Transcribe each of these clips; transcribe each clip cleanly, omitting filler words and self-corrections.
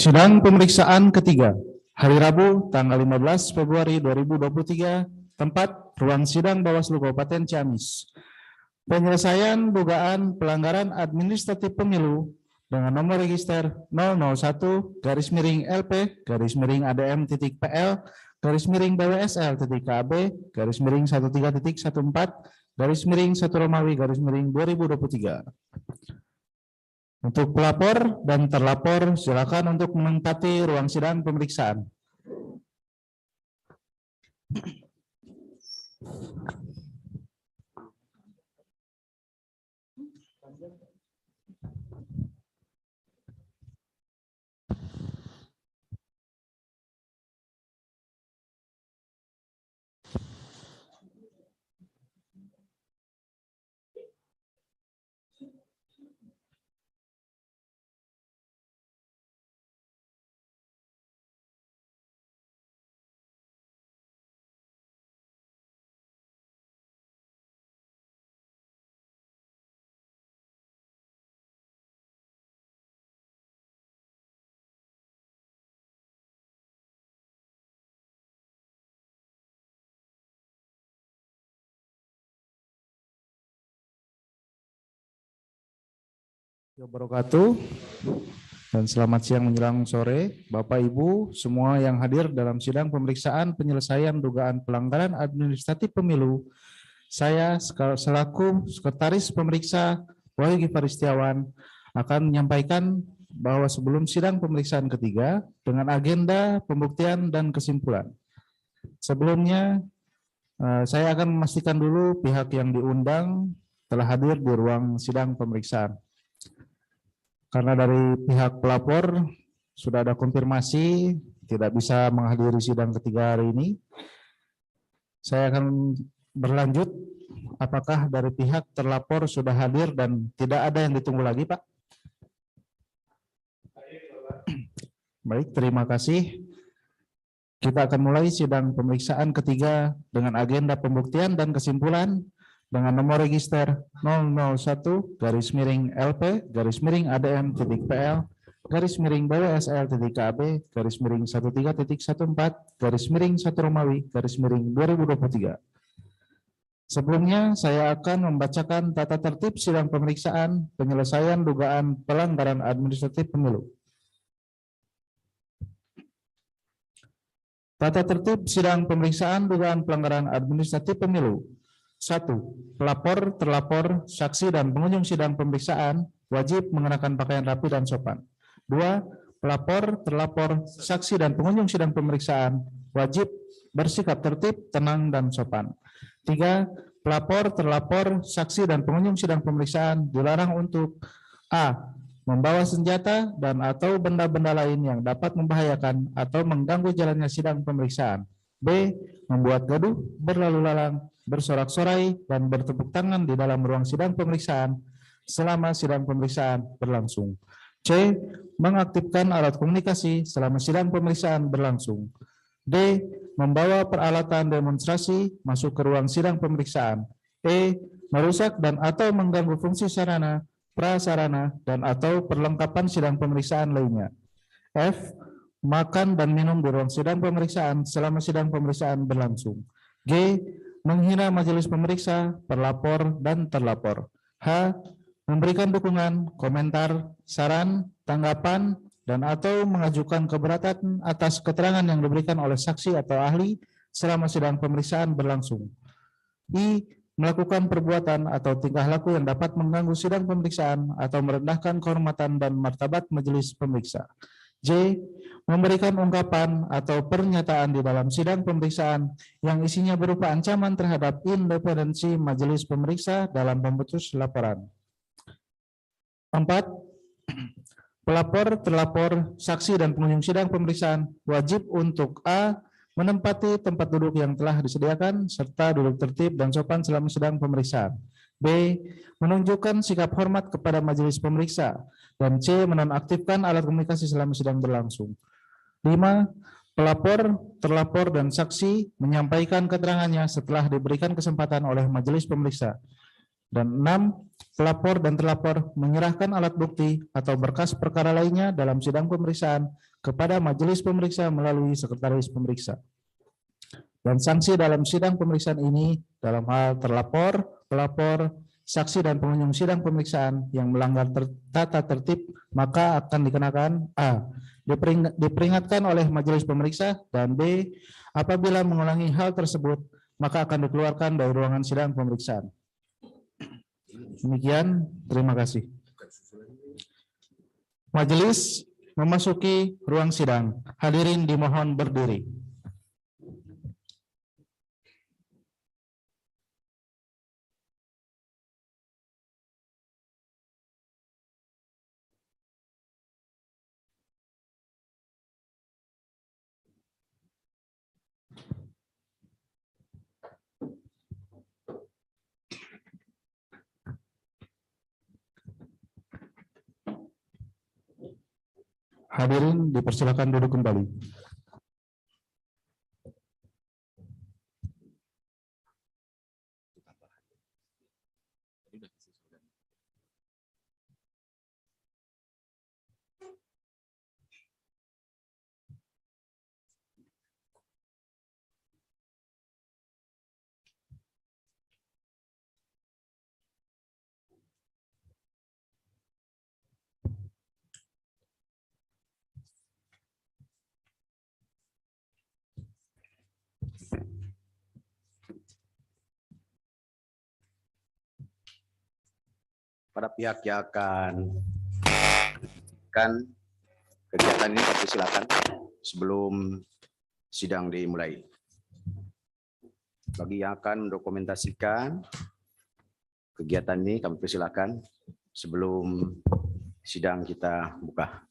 Sidang pemeriksaan ketiga, hari Rabu, tanggal 15 Februari 2023, tempat ruang sidang Bawaslu Kabupaten Ciamis. Penyelesaian dugaan pelanggaran administratif pemilu dengan nomor register 001-LP-PL-13-ADM.PL-13.14-1 Untuk pelapor dan terlapor, silakan untuk menempati ruang sidang pemeriksaan. Wabarakatuh dan selamat siang menjelang sore Bapak Ibu semua yang hadir dalam sidang pemeriksaan penyelesaian dugaan pelanggaran administratif pemilu. Saya selaku Sekretaris Pemeriksa Wahyu Gifari Setiawan akan menyampaikan bahwa sebelum sidang pemeriksaan ketiga dengan agenda pembuktian dan kesimpulan. Sebelumnya saya akan memastikan dulu pihak yang diundang telah hadir di ruang sidang pemeriksaan. Karena dari pihak pelapor sudah ada konfirmasi tidak bisa menghadiri sidang ketiga hari ini, saya akan berlanjut. Apakah dari pihak terlapor sudah hadir dan tidak ada yang ditunggu lagi, Pak? Baik, terima kasih. Kita akan mulai sidang pemeriksaan ketiga dengan agenda pembuktian dan kesimpulan dengan nomor register 001-ADM-PL-13-ADM.PL-13.14-1 Sebelumnya, saya akan membacakan tata tertib sidang pemeriksaan penyelesaian dugaan pelanggaran administratif pemilu. Tata tertib sidang pemeriksaan dugaan pelanggaran administratif pemilu. 1. Pelapor, terlapor, saksi, dan pengunjung sidang pemeriksaan wajib mengenakan pakaian rapi dan sopan. 2. Pelapor, terlapor, saksi, dan pengunjung sidang pemeriksaan wajib bersikap tertib, tenang, dan sopan. 3. Pelapor, terlapor, saksi, dan pengunjung sidang pemeriksaan dilarang untuk A. Membawa senjata dan atau benda-benda lain yang dapat membahayakan atau mengganggu jalannya sidang pemeriksaan. B. Membuat gaduh, berlalu lalang, bersorak-sorai, dan bertepuk tangan di dalam ruang sidang pemeriksaan selama sidang pemeriksaan berlangsung. C. Mengaktifkan alat komunikasi selama sidang pemeriksaan berlangsung. D. Membawa peralatan demonstrasi masuk ke ruang sidang pemeriksaan. E. Merusak dan atau mengganggu fungsi sarana, prasarana, dan atau perlengkapan sidang pemeriksaan lainnya. F. Makan dan minum di ruang sidang pemeriksaan selama sidang pemeriksaan berlangsung. G. Menghina majelis pemeriksa, terlapor, dan terlapor. H. Memberikan dukungan, komentar, saran, tanggapan, dan atau mengajukan keberatan atas keterangan yang diberikan oleh saksi atau ahli selama sidang pemeriksaan berlangsung. I. Melakukan perbuatan atau tingkah laku yang dapat mengganggu sidang pemeriksaan atau merendahkan kehormatan dan martabat majelis pemeriksa. J. Memberikan ungkapan atau pernyataan di dalam sidang pemeriksaan yang isinya berupa ancaman terhadap independensi majelis pemeriksa dalam memutus laporan. 4. Pelapor, terlapor, saksi, dan pengunjung sidang pemeriksaan wajib untuk A. Menempati tempat duduk yang telah disediakan serta duduk tertib dan sopan selama sidang pemeriksaan. B. Menunjukkan sikap hormat kepada majelis pemeriksa. Dan C. Menonaktifkan alat komunikasi selama sidang berlangsung. 5. Pelapor, terlapor, dan saksi menyampaikan keterangannya setelah diberikan kesempatan oleh majelis pemeriksa. Dan 6. Pelapor dan terlapor menyerahkan alat bukti atau berkas perkara lainnya dalam sidang pemeriksaan kepada majelis pemeriksa melalui sekretaris pemeriksa. Dan sanksi dalam sidang pemeriksaan ini dalam hal terlapor, pelapor, saksi dan pengunjung sidang pemeriksaan yang melanggar tata tertib maka akan dikenakan A. Diperingatkan oleh majelis pemeriksa, dan B. Apabila mengulangi hal tersebut maka akan dikeluarkan dari ruangan sidang pemeriksaan. Demikian, terima kasih. Majelis memasuki ruang sidang. Hadirin dimohon berdiri. Hadirin dipersilakan duduk kembali. Pada pihak yang akan kegiatan ini, kami silakan sebelum sidang dimulai. Bagi yang akan mendokumentasikan kegiatan ini, kami persilakan sebelum sidang kita buka.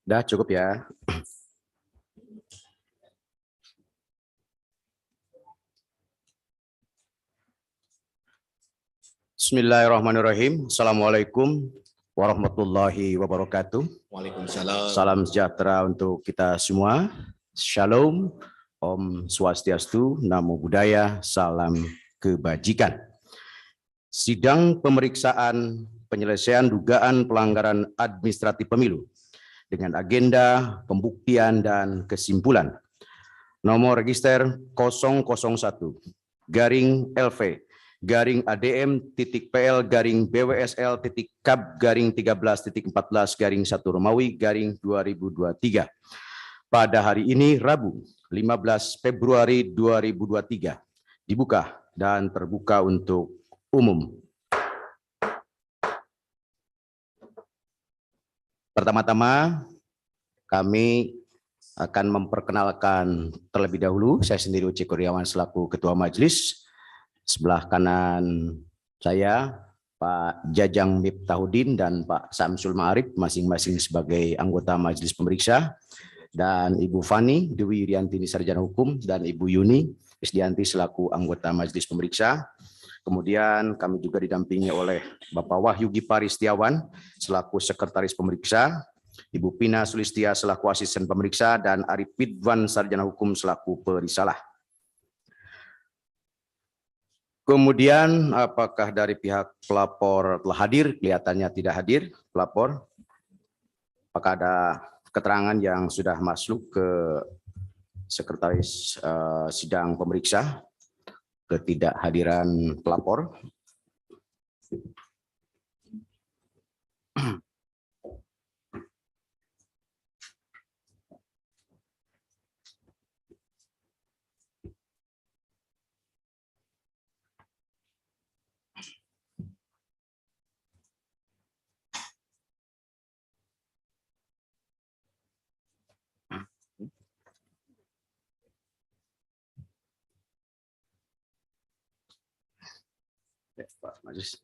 Dah cukup ya. Bismillahirrahmanirrahim. Assalamualaikum warahmatullahi wabarakatuh. Waalaikumsalam. Salam sejahtera untuk kita semua. Shalom, Om Swastiastu, Namo Buddhaya, salam kebajikan. Sidang pemeriksaan penyelesaian dugaan pelanggaran administratif pemilu dengan agenda pembuktian dan kesimpulan. Nomor register 000-ADM.PL-BWSL.KAP-13.14-1 Romawi-2023 pada hari ini Rabu 15 Februari 2023 dibuka dan terbuka untuk umum. Pertama-tama kami akan memperkenalkan terlebih dahulu. Saya sendiri Uci Kurniawan selaku Ketua Majelis. Sebelah kanan saya Pak Jajang Miftahudin dan Pak Samsul Ma'arif masing-masing sebagai anggota Majelis Pemeriksa, dan Ibu Fani Dewi Riantini Sarjana Hukum dan Ibu Yuni Isdianti selaku anggota Majelis Pemeriksa. Kemudian kami juga didampingi oleh Bapak Wahyu Gipari Setiawan selaku Sekretaris Pemeriksa, Ibu Pina Sulistia selaku Asisten Pemeriksa, dan Arif Ridwan Sarjana Hukum selaku Perisalah. Kemudian apakah dari pihak pelapor telah hadir? Kelihatannya tidak hadir pelapor. Apakah ada keterangan yang sudah masuk ke Sekretaris Sidang Pemeriksa ketidakhadiran pelapor? Pak Majelis.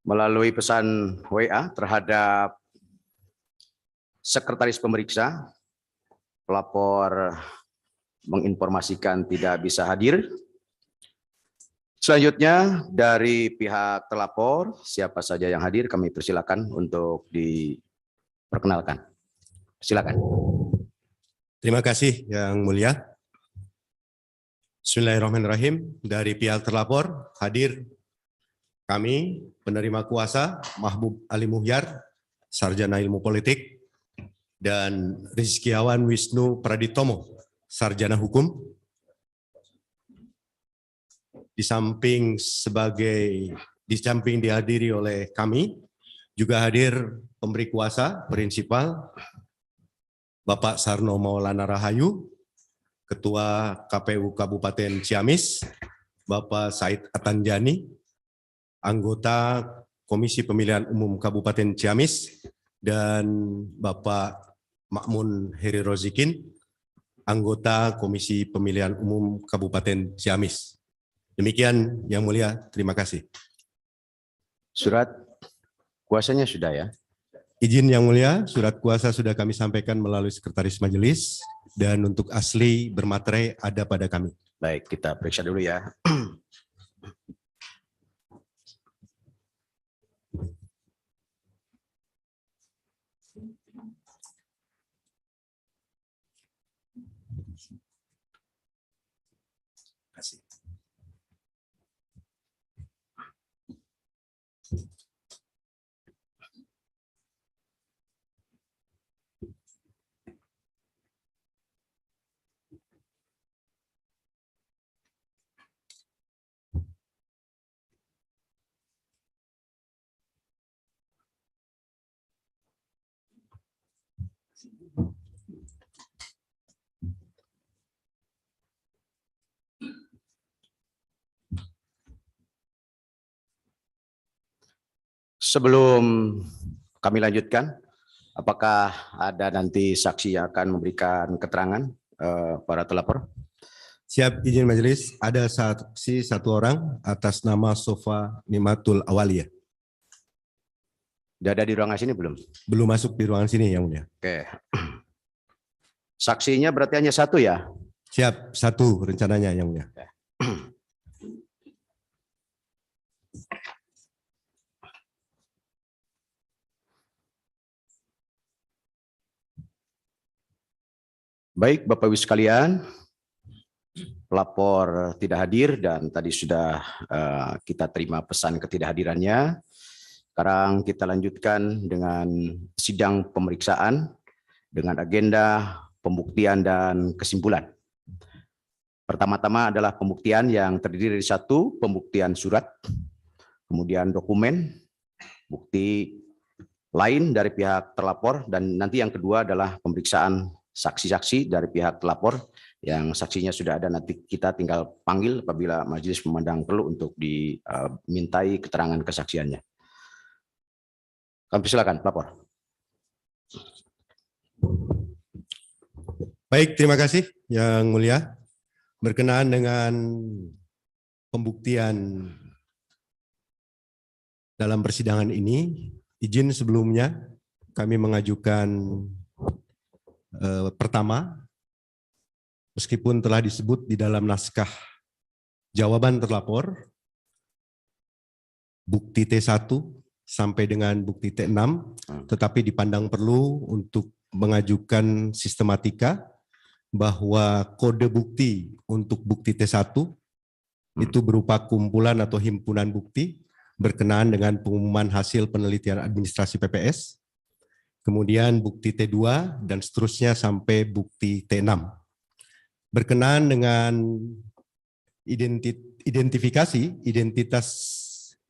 Melalui pesan WA terhadap Sekretaris Pemeriksa, pelapor menginformasikan tidak bisa hadir. Selanjutnya dari pihak terlapor, siapa saja yang hadir kami persilakan untuk diperkenalkan. Silakan. Terima kasih Yang Mulia. Bismillahirrahmanirrahim. Dari pihak terlapor hadir kami penerima kuasa Mahbub Ali Muhyar, Sarjana Ilmu Politik, dan Rizkiawan Wisnu Praditomo, Sarjana Hukum. Di samping dihadiri oleh kami, juga hadir pemberi kuasa prinsipal Bapak Sarno Maulana Rahayu, Ketua KPU Kabupaten Ciamis, Bapak Said Atanjani, anggota Komisi Pemilihan Umum Kabupaten Ciamis, dan Bapak Makmun Heri Rozikin, anggota Komisi Pemilihan Umum Kabupaten Ciamis. Demikian Yang Mulia, terima kasih. Surat kuasanya sudah ya? Izin Yang Mulia, surat kuasa sudah kami sampaikan melalui Sekretaris Majelis, dan untuk asli bermaterai ada pada kami. Baik, kita periksa dulu ya. Kasih. Sebelum kami lanjutkan, apakah ada nanti saksi yang akan memberikan keterangan para terlapor? Siap, izin Majelis, ada saksi satu orang atas nama Sofa Nimatul Awalia. Sudah ada di ruangan sini belum? Belum masuk di ruangan sini Yang Mulia. Oke. Saksinya berarti hanya satu ya? Siap, satu rencananya Yang Mulia. Baik, Bapak Ibu sekalian, pelapor tidak hadir dan tadi sudah kita terima pesan ketidakhadirannya. Sekarang kita lanjutkan dengan sidang pemeriksaan dengan agenda pembuktian dan kesimpulan. Pertama-tama adalah pembuktian yang terdiri dari satu, pembuktian surat, kemudian dokumen, bukti lain dari pihak terlapor, dan nanti yang kedua adalah pemeriksaan saksi-saksi dari pihak terlapor yang saksinya sudah ada, nanti kita tinggal panggil apabila majelis memandang perlu untuk dimintai keterangan kesaksiannya. Kami silakan pelapor. Baik, terima kasih Yang Mulia. Berkenaan dengan pembuktian dalam persidangan ini, izin sebelumnya kami mengajukan pertama, meskipun telah disebut di dalam naskah jawaban terlapor, bukti T1 sampai dengan bukti T6, tetapi dipandang perlu untuk mengajukan sistematika bahwa kode bukti untuk bukti T1 itu berupa kumpulan atau himpunan bukti berkenaan dengan pengumuman hasil penelitian administrasi PPS, kemudian bukti T2 dan seterusnya sampai bukti T6. Berkenaan dengan identitas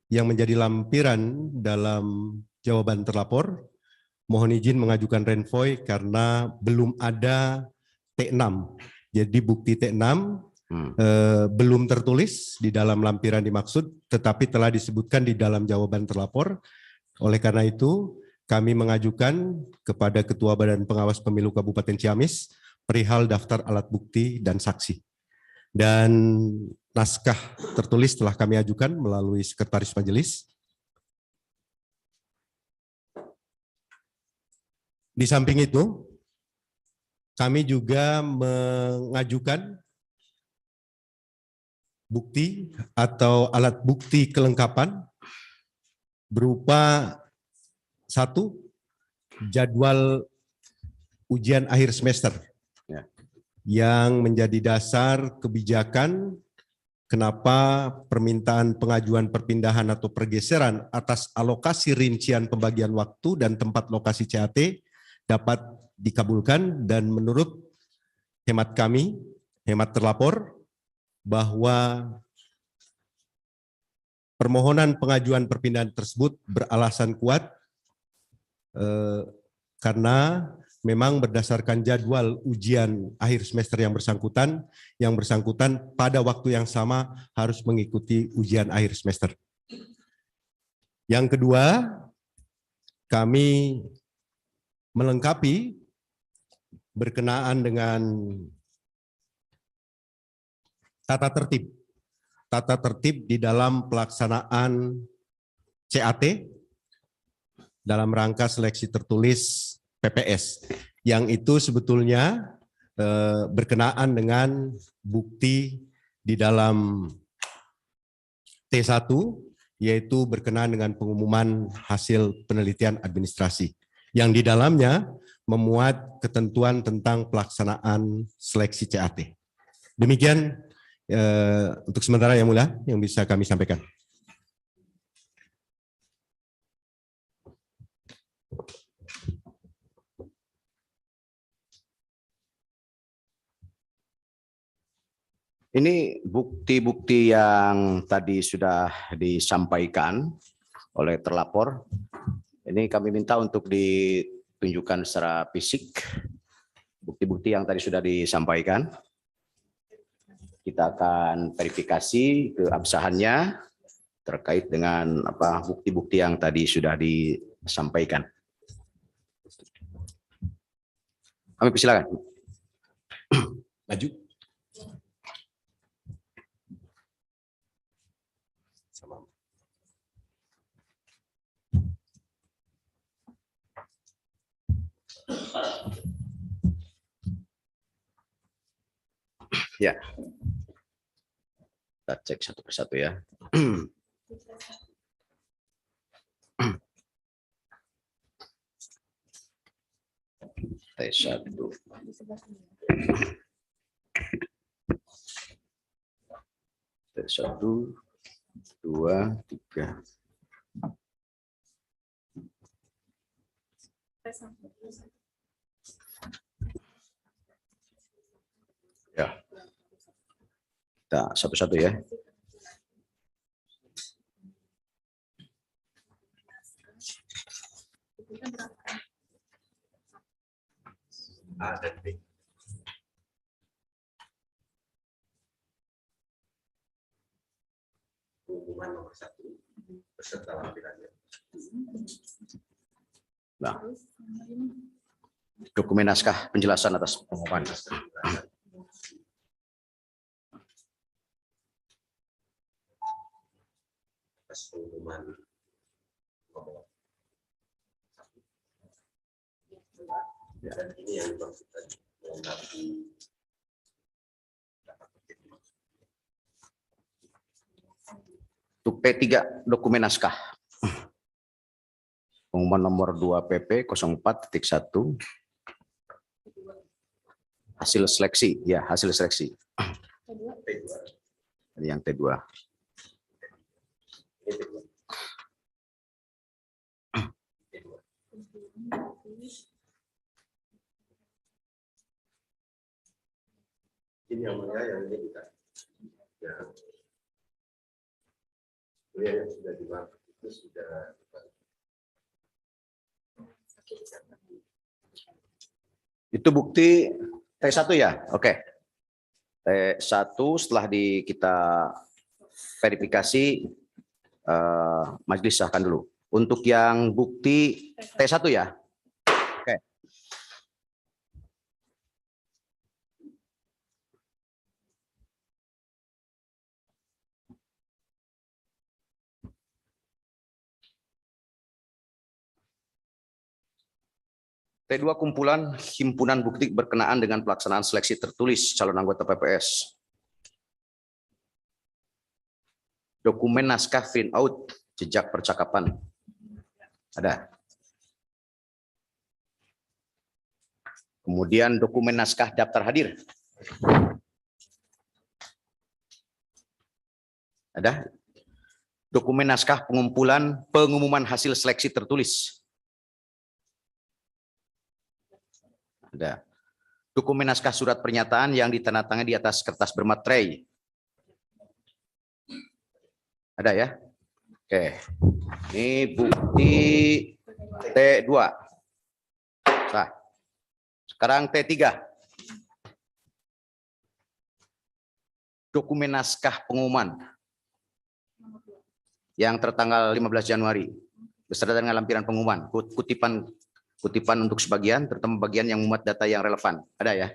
yang menjadi lampiran dalam jawaban terlapor, mohon izin mengajukan renvoy karena belum ada T6. Jadi bukti T6 belum tertulis di dalam lampiran dimaksud, tetapi telah disebutkan di dalam jawaban terlapor. Oleh karena itu, kami mengajukan kepada Ketua Badan Pengawas Pemilu Kabupaten Ciamis perihal daftar alat bukti dan saksi. Dan naskah tertulis telah kami ajukan melalui Sekretaris Majelis. Di samping itu, kami juga mengajukan bukti atau alat bukti kelengkapan berupa 1, jadwal ujian akhir semester yang menjadi dasar kebijakan kenapa permintaan pengajuan perpindahan atau pergeseran atas alokasi rincian pembagian waktu dan tempat lokasi CAT dapat dikabulkan, dan menurut hemat kami, hemat terlapor, bahwa permohonan pengajuan perpindahan tersebut beralasan kuat karena memang berdasarkan jadwal ujian akhir semester yang bersangkutan pada waktu yang sama harus mengikuti ujian akhir semester. Yang kedua, kami melengkapi berkenaan dengan tata tertib di dalam pelaksanaan CAT dalam rangka seleksi tertulis PPS, yang itu sebetulnya berkenaan dengan bukti di dalam T1, yaitu berkenaan dengan pengumuman hasil penelitian administrasi, yang di dalamnya memuat ketentuan tentang pelaksanaan seleksi CAT. Demikian untuk sementara, Yang Mulia, yang bisa kami sampaikan. Ini bukti-bukti yang tadi sudah disampaikan oleh terlapor. Ini kami minta untuk ditunjukkan secara fisik bukti-bukti yang tadi sudah disampaikan. Kita akan verifikasi keabsahannya terkait dengan bukti-bukti yang tadi sudah disampaikan. Kami persilakan. Maju. Ya, kita cek satu persatu ya. T1, T1, 2, 3. Ya. Kita satu-satu ya. A dan B. Pengumuman nomor 1 beserta lampirannya. Nah, dokumen naskah penjelasan atas pengumuman. Atas pengumuman nomor 1. Dan ini yang kita melengkapi Untuk P3 dokumen naskah. Pengumuman nomor 2 PP 04.1 hasil seleksi, ya hasil seleksi. Yang T2. Ini yang mulia, yang ini kita. Ya. Yang sudah dimaksud itu sudah. Itu bukti T1 ya? Oke. T1 setelah kita verifikasi, majelis sahkan dulu. Untuk yang bukti T1 ya. Oke. T2 kumpulan himpunan bukti berkenaan dengan pelaksanaan seleksi tertulis calon anggota PPS. Dokumen naskah print out jejak percakapan. Ada. Kemudian dokumen naskah daftar hadir. Ada. Dokumen naskah pengumuman hasil seleksi tertulis. Ada. Dokumen naskah surat pernyataan yang ditandatangani di atas kertas bermaterai. Ada ya? Oke. Ini bukti T2. Nah, sekarang T3. Dokumen naskah pengumuman yang tertanggal 15 Januari beserta dengan lampiran pengumuman, kutipan untuk sebagian, terutama bagian yang memuat data yang relevan. Ada ya?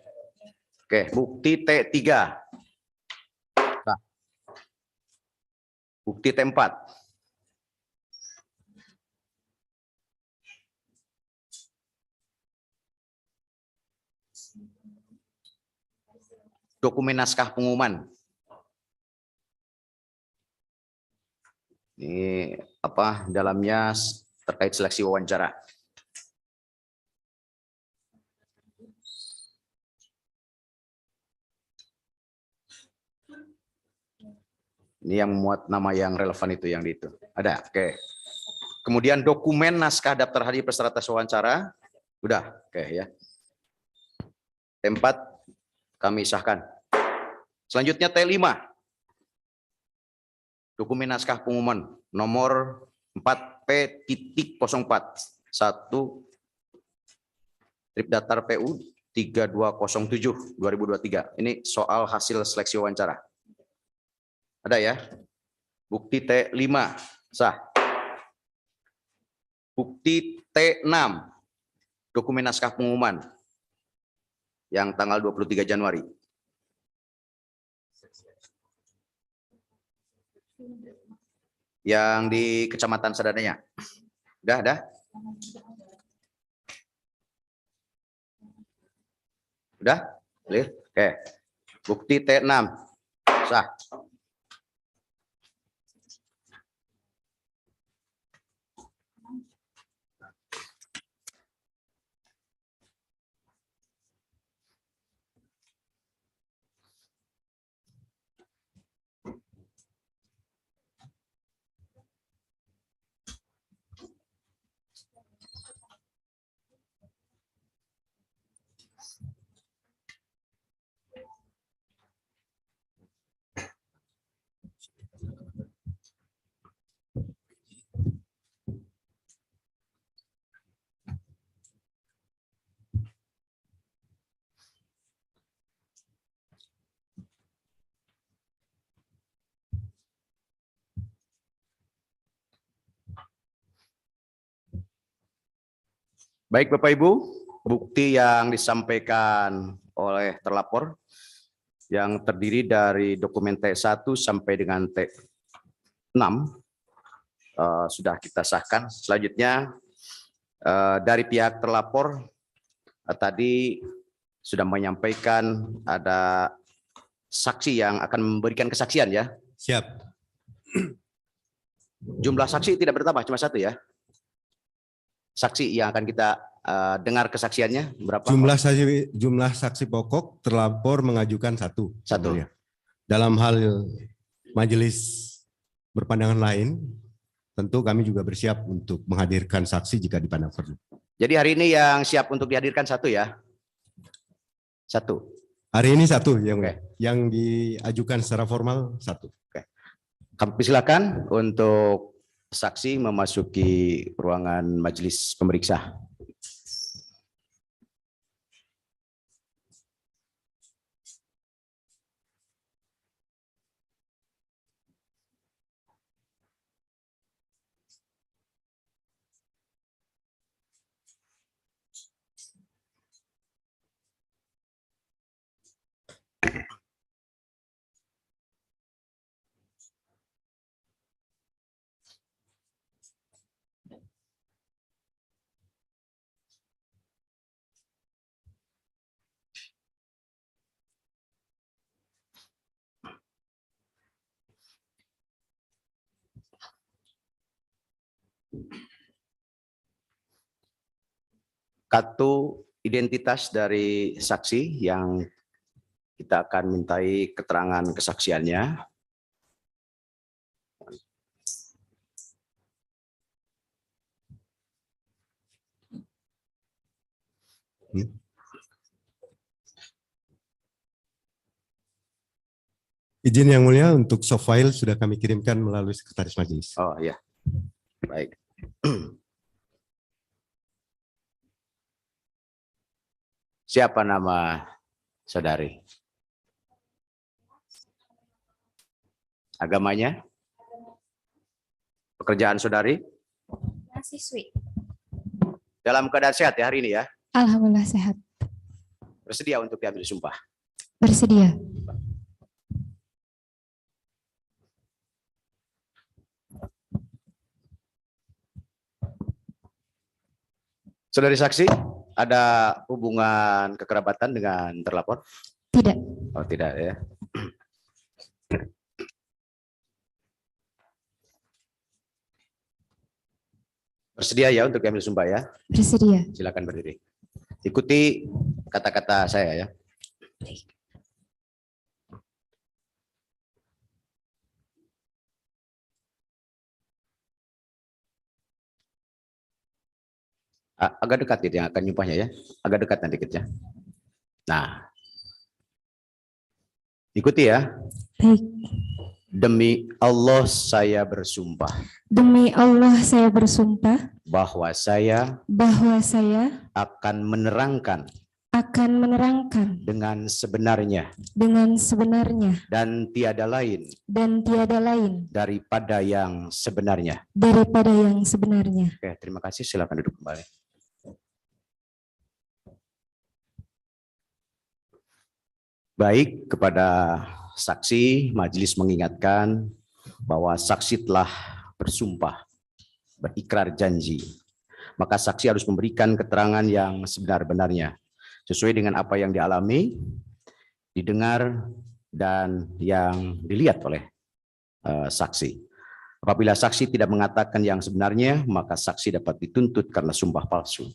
Oke, bukti T3. Nah, bukti T4. Dokumen naskah pengumuman. Ini apa dalamnya terkait seleksi wawancara. Ini yang memuat nama yang relevan itu yang di itu. Ada. Oke. Kemudian dokumen naskah daftar hadir peserta tes wawancara. Udah. Oke ya. T4 kami sahkan. Selanjutnya T5. Dokumen naskah pengumuman nomor 4P.04 1 Trip Datar PU 3207 2023. Ini soal hasil seleksi wawancara. Ada ya? Bukti T5 sah. Bukti T6 dokumen naskah pengumuman yang tanggal 23 Januari. Yang di Kecamatan Sadananya. Udah? Udah? Clear? Oke. Bukti T6 sah. Baik Bapak Ibu, bukti yang disampaikan oleh terlapor yang terdiri dari dokumen T1 sampai dengan T6 sudah kita sahkan. Selanjutnya dari pihak terlapor tadi sudah menyampaikan ada saksi yang akan memberikan kesaksian ya. Siap. Jumlah saksi tidak bertambah, cuma satu ya. Saksi yang akan kita dengar kesaksiannya berapa? Jumlah saksi pokok terlapor mengajukan satu. Satu. Dalam hal majelis berpandangan lain, tentu kami juga bersiap untuk menghadirkan saksi jika dipandang perlu. Jadi hari ini yang siap untuk dihadirkan satu ya? Satu. Hari ini satu Oke. yang diajukan secara formal satu. Oke. Kami silakan untuk saksi memasuki ruangan majelis pemeriksa. Satu identitas dari saksi yang kita akan mintai keterangan kesaksiannya. Izin Yang Mulia, untuk soft file sudah kami kirimkan melalui Sekretaris Majelis. Oh ya, baik. Siapa nama saudari? Agamanya? Pekerjaan saudari? Mahasiswi. Dalam keadaan sehat ya hari ini ya? Alhamdulillah sehat. Bersedia untuk diambil sumpah? Bersedia. Saudari saksi, ada hubungan kekerabatan dengan terlapor? Tidak. Oh tidak ya. Bersedia ya untuk diambil sumpah ya? Bersedia. Silakan berdiri. Ikuti kata-kata saya ya. Agak dekat gitu yang akan nyumpahnya ya. Agak dekat nanti dikit ya. Nah. Ikuti ya. Baik. Demi Allah saya bersumpah. Demi Allah saya bersumpah Bahwa saya akan menerangkan dengan sebenarnya dan tiada lain daripada yang sebenarnya. Oke, terima kasih. Silakan duduk kembali. Baik, kepada saksi, majelis mengingatkan bahwa saksi telah bersumpah, berikrar janji. Maka saksi harus memberikan keterangan yang sebenar-benarnya, sesuai dengan apa yang dialami, didengar, dan yang dilihat oleh saksi. Apabila saksi tidak mengatakan yang sebenarnya, maka saksi dapat dituntut karena sumpah palsu.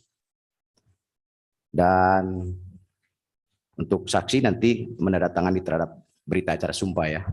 Dan untuk saksi nanti menandatangani terhadap berita acara sumpah ya.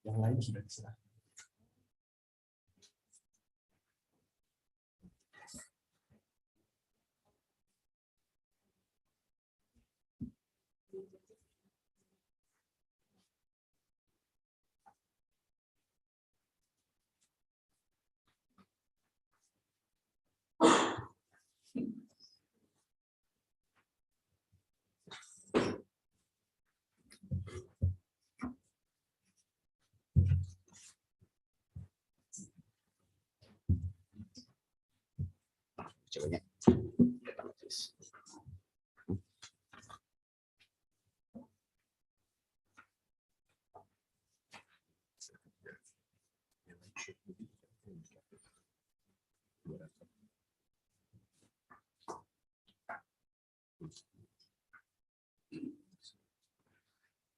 Yang lain sudah diserahkan.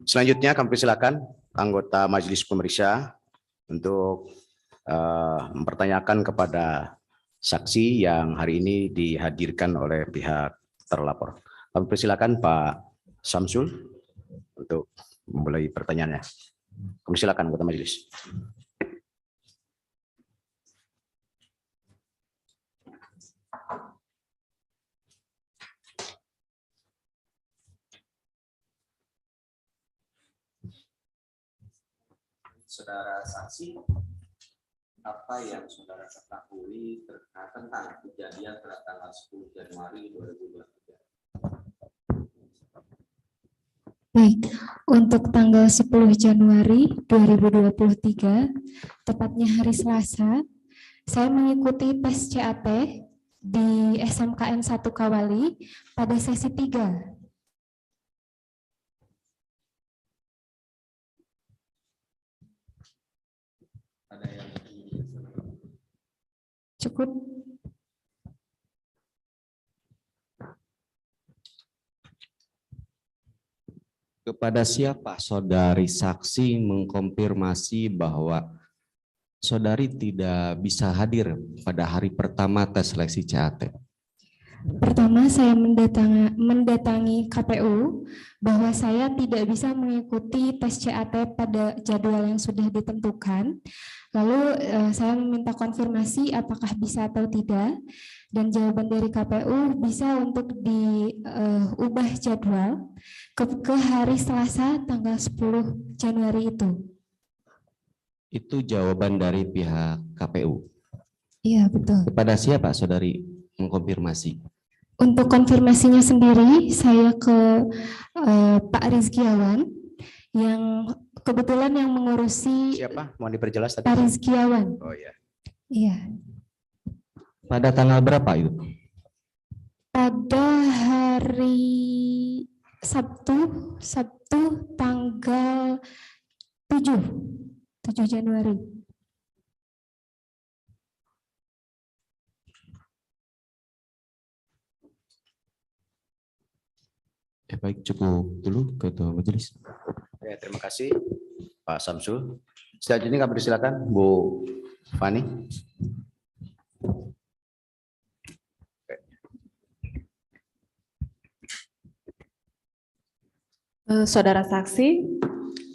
Selanjutnya kami persilakan anggota majelis pemeriksa untuk mempertanyakan kepada saksi yang hari ini dihadirkan oleh pihak terlapor. Kami persilakan Pak Samsul untuk memulai pertanyaannya. Kami silakan anggota majelis. Saudara saksi, apa yang saudara ketahui tentang kejadian pada tanggal 10 Januari 2023? Baik, untuk tanggal 10 Januari 2023, tepatnya hari Selasa, saya mengikuti tes CAT di SMKN 1 Kawali pada sesi 3. Ada yang Cukup. Kepada siapa saudari saksi mengkonfirmasi bahwa saudari tidak bisa hadir pada hari pertama tes seleksi CAT? Pertama, saya mendatangi KPU bahwa saya tidak bisa mengikuti tes CAT pada jadwal yang sudah ditentukan. Lalu saya meminta konfirmasi apakah bisa atau tidak. Dan jawaban dari KPU bisa untuk diubah jadwal ke hari Selasa tanggal 10 Januari itu. Itu jawaban dari pihak KPU. Iya, betul. Kepada siapa saudari mengkonfirmasi? Untuk konfirmasinya sendiri, saya ke Pak Rizkiawan yang kebetulan yang mengurusi. Siapa? Mau diperjelas tadi? Pak Rizkiawan. Oh ya. Iya. Pada tanggal berapa itu? Pada hari Sabtu tanggal 7 Januari. Baik, cukup dulu Ketua Majelis. Ya, terima kasih Pak Samsul. Selanjutnya kami persilakan Bu Fani. Saudara saksi,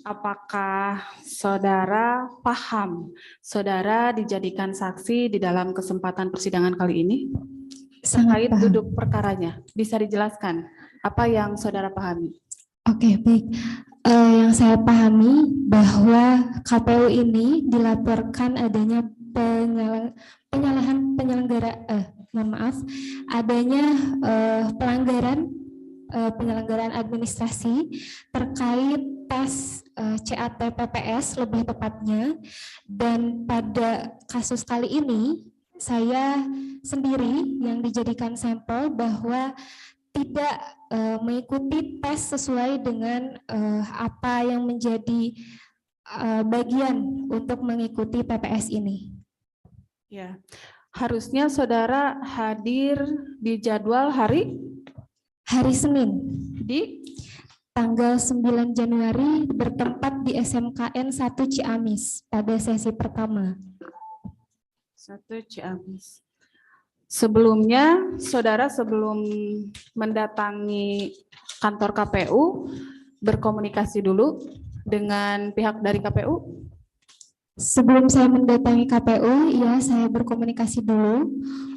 apakah saudara paham saudara dijadikan saksi di dalam kesempatan persidangan kali ini? Sangat Terkait paham. duduk perkaranya, bisa dijelaskan apa yang saudara pahami? Oke, baik. Yang saya pahami bahwa KPU ini dilaporkan adanya adanya pelanggaran penyelenggaraan administrasi terkait tes CAT PPS lebih tepatnya, dan pada kasus kali ini saya sendiri yang dijadikan sampel bahwa tidak mengikuti tes sesuai dengan apa yang menjadi bagian untuk mengikuti PPS ini. Ya, harusnya saudara hadir di jadwal hari Senin di tanggal 9 Januari bertempat di SMKN 1 Ciamis pada sesi pertama. 1 Ciamis. Sebelumnya, saudara sebelum mendatangi kantor KPU, berkomunikasi dulu dengan pihak dari KPU? Sebelum saya mendatangi KPU, ya saya berkomunikasi dulu,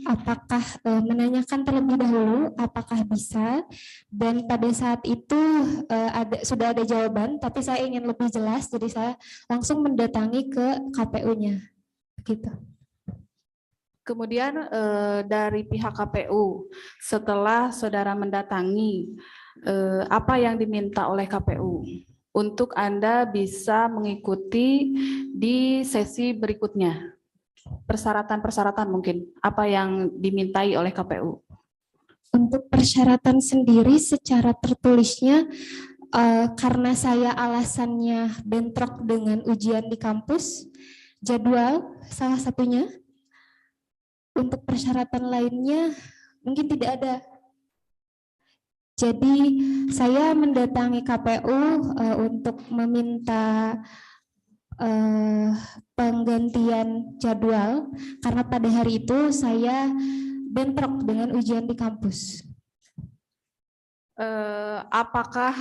apakah menanyakan terlebih dahulu apakah bisa, dan pada saat itu sudah ada jawaban, tapi saya ingin lebih jelas, jadi saya langsung mendatangi ke KPU-nya, gitu. Kemudian dari pihak KPU, setelah saudara mendatangi, apa yang diminta oleh KPU untuk Anda bisa mengikuti di sesi berikutnya? Persyaratan-persyaratan mungkin, apa yang dimintai oleh KPU? Untuk persyaratan sendiri secara tertulisnya, karena saya alasannya bentrok dengan ujian di kampus, jadwal salah satunya. Untuk persyaratan lainnya mungkin tidak ada. Jadi saya mendatangi KPU untuk meminta penggantian jadwal karena pada hari itu saya bentrok dengan ujian di kampus. Apakah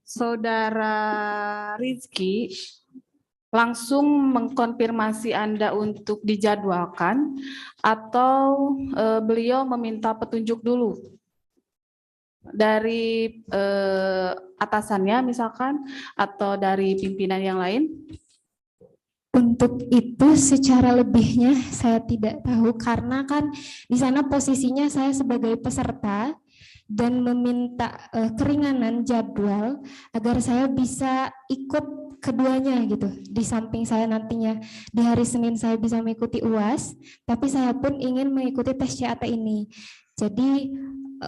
saudara Rizky langsung mengkonfirmasi Anda untuk dijadwalkan atau beliau meminta petunjuk dulu dari atasannya misalkan atau dari pimpinan yang lain? Untuk itu secara lebihnya saya tidak tahu karena kan di sana posisinya saya sebagai peserta, dan meminta keringanan jadwal agar saya bisa ikut keduanya gitu. Di samping saya nantinya di hari Senin saya bisa mengikuti UAS, tapi saya pun ingin mengikuti tes CAT ini. Jadi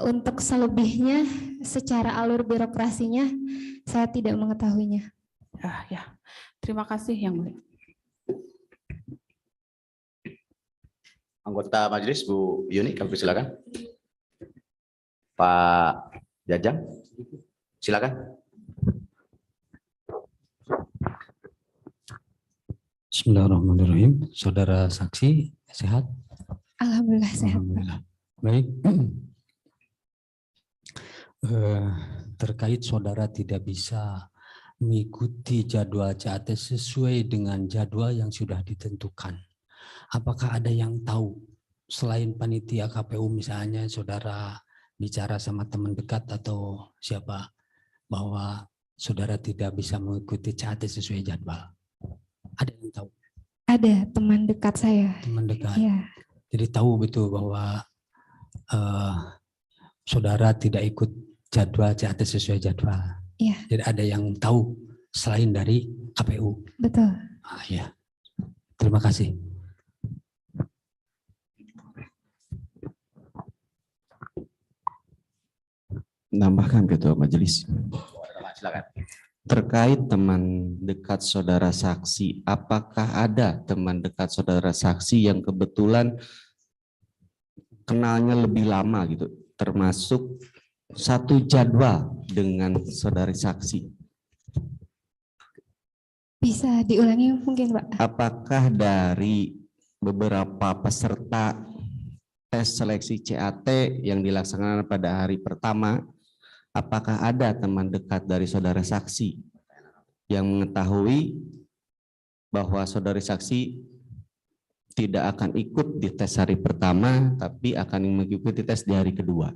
untuk selebihnya secara alur birokrasinya saya tidak mengetahuinya. Ya, terima kasih Yang Mulia. Anggota Majelis Bu Yuni, kami silakan. Pak Jajang, silakan. Bismillahirrahmanirrahim. Saudara saksi sehat? Alhamdulillah sehat. Alhamdulillah. Baik. Terkait saudara tidak bisa mengikuti jadwal CAT sesuai dengan jadwal yang sudah ditentukan. Apakah ada yang tahu selain panitia KPU misalnya saudara bicara sama teman dekat atau siapa bahwa saudara tidak bisa mengikuti CAT sesuai jadwal? Ada yang tahu? Ada teman dekat saya. Teman dekat. Ya. Jadi tahu betul bahwa saudara tidak ikut jadwal CAT sesuai jadwal. Iya. Jadi ada yang tahu selain dari KPU. Betul. Ya. Terima kasih. Nambahkan Ketua Majelis. Silakan. Terkait teman dekat saudara saksi, apakah ada teman dekat saudara saksi yang kebetulan kenalnya lebih lama gitu, termasuk satu jadwal dengan saudari saksi? Bisa diulangi mungkin Pak? Apakah dari beberapa peserta tes seleksi CAT yang dilaksanakan pada hari pertama, apakah ada teman dekat dari saudara saksi yang mengetahui bahwa saudari saksi tidak akan ikut di tes hari pertama, tapi akan mengikuti tes di hari kedua?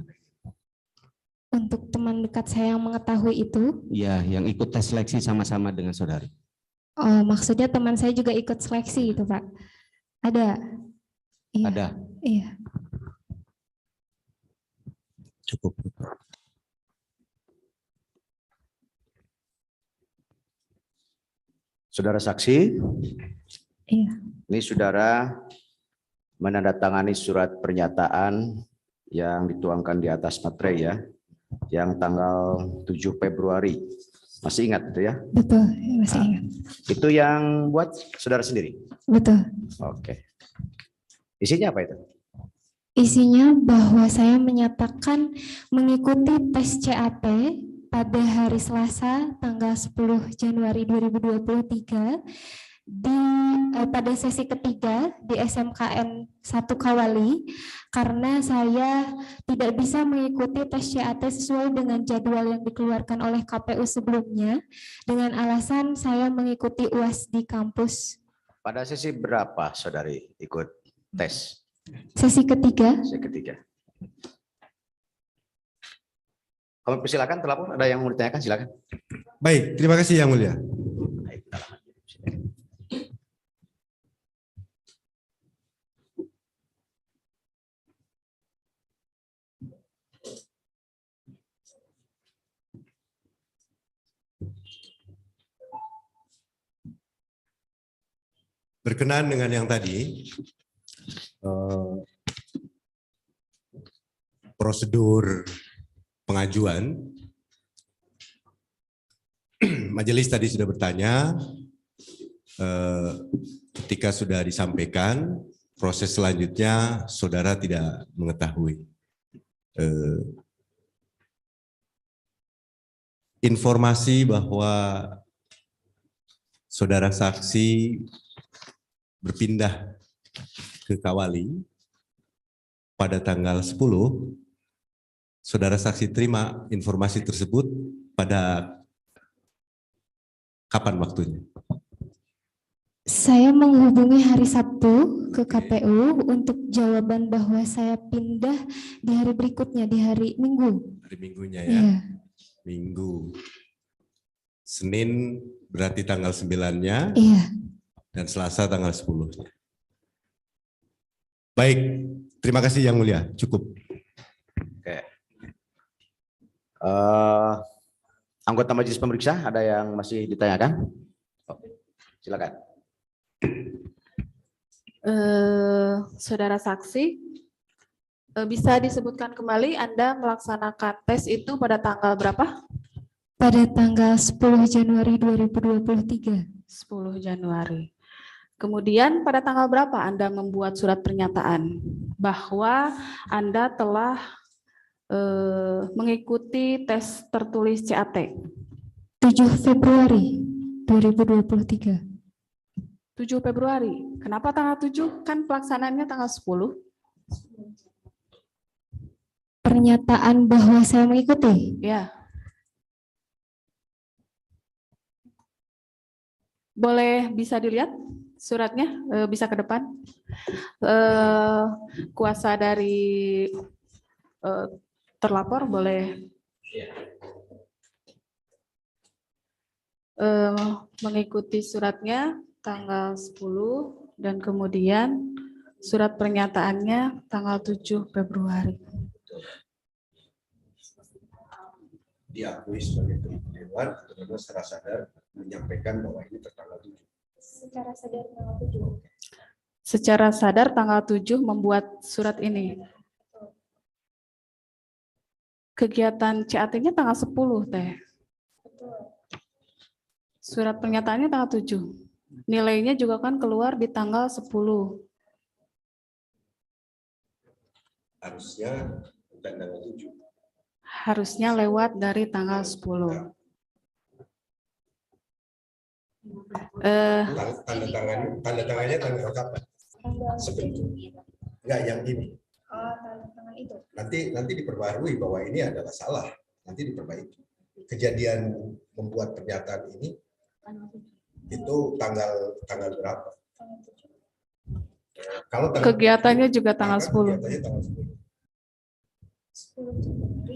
Untuk teman dekat saya yang mengetahui itu? Ya, yang ikut tes seleksi sama-sama dengan saudari. Oh, maksudnya teman saya juga ikut seleksi itu Pak? Ada? Iya. Ada? Iya. Cukup. Saudara saksi, Iya. ini saudara menandatangani surat pernyataan yang dituangkan di atas materai ya, yang tanggal 7 Februari. Masih ingat itu ya? Betul, masih ingat. Itu yang buat saudara sendiri? Betul. Oke. Isinya apa itu? Isinya bahwa saya menyatakan mengikuti tes CAT pada hari Selasa tanggal 10 Januari 2023 pada sesi ketiga di SMKN 1 Kawali, karena saya tidak bisa mengikuti tes CAT sesuai dengan jadwal yang dikeluarkan oleh KPU sebelumnya dengan alasan saya mengikuti UAS di kampus. Pada sesi berapa saudari ikut tes? Sesi ketiga. Sesi ketiga. Kami persilakan terlapor, ada yang mau ditanyakan silakan. Baik, terima kasih Yang Mulia. Baik, Berkenaan dengan yang tadi, prosedur pengajuan, majelis tadi sudah bertanya, ketika sudah disampaikan, proses selanjutnya saudara tidak mengetahui. Informasi bahwa saudara saksi berpindah ke Kawali pada tanggal 10, saudara saksi terima informasi tersebut pada kapan waktunya? Saya menghubungi hari Sabtu ke KPU untuk jawaban bahwa saya pindah di hari berikutnya, di hari Minggu. Hari Minggunya ya? Iya. Minggu. Senin berarti tanggal 9-nya. Iya. Dan Selasa tanggal 10. Baik, terima kasih Yang Mulia. Cukup. Oke. Anggota majelis pemeriksa ada yang masih ditanyakan? Silakan. Saudara saksi, bisa disebutkan kembali Anda melaksanakan tes itu pada tanggal berapa? Pada tanggal 10 Januari 2023. 10 Januari. Kemudian pada tanggal berapa Anda membuat surat pernyataan bahwa Anda telah mengikuti tes tertulis CAT? 7 Februari 2023. 7 Februari. Kenapa tanggal 7? Kan pelaksanaannya tanggal 10. Pernyataan bahwa saya mengikuti. Ya. Boleh bisa dilihat suratnya, bisa ke depan. Kuasa dari terlapor boleh mengikuti suratnya tanggal 10 dan kemudian surat pernyataannya tanggal 7 Februari. Diakui sebagai pemimpin dewan atau secara sadar menyampaikan bahwa ini tertanggal 7. Secara sadar tanggal 7. Secara sadar tanggal 7 membuat surat ini. Kegiatan CAT-nya tanggal 10, Teh. Surat pernyataannya tanggal 7. Nilainya juga kan keluar di tanggal 10. Harusnya bukan tanggal 7. Harusnya lewat dari tanggal 10. Tanda tangannya tanggal kapan? Sebetulnya. Enggak, yang ini. Nanti diperbarui bahwa ini adalah salah. Nanti diperbaiki. Kejadian membuat pernyataan ini itu tanggal berapa? Kalau kegiatannya juga tanggal 10. Kegiatannya tanggal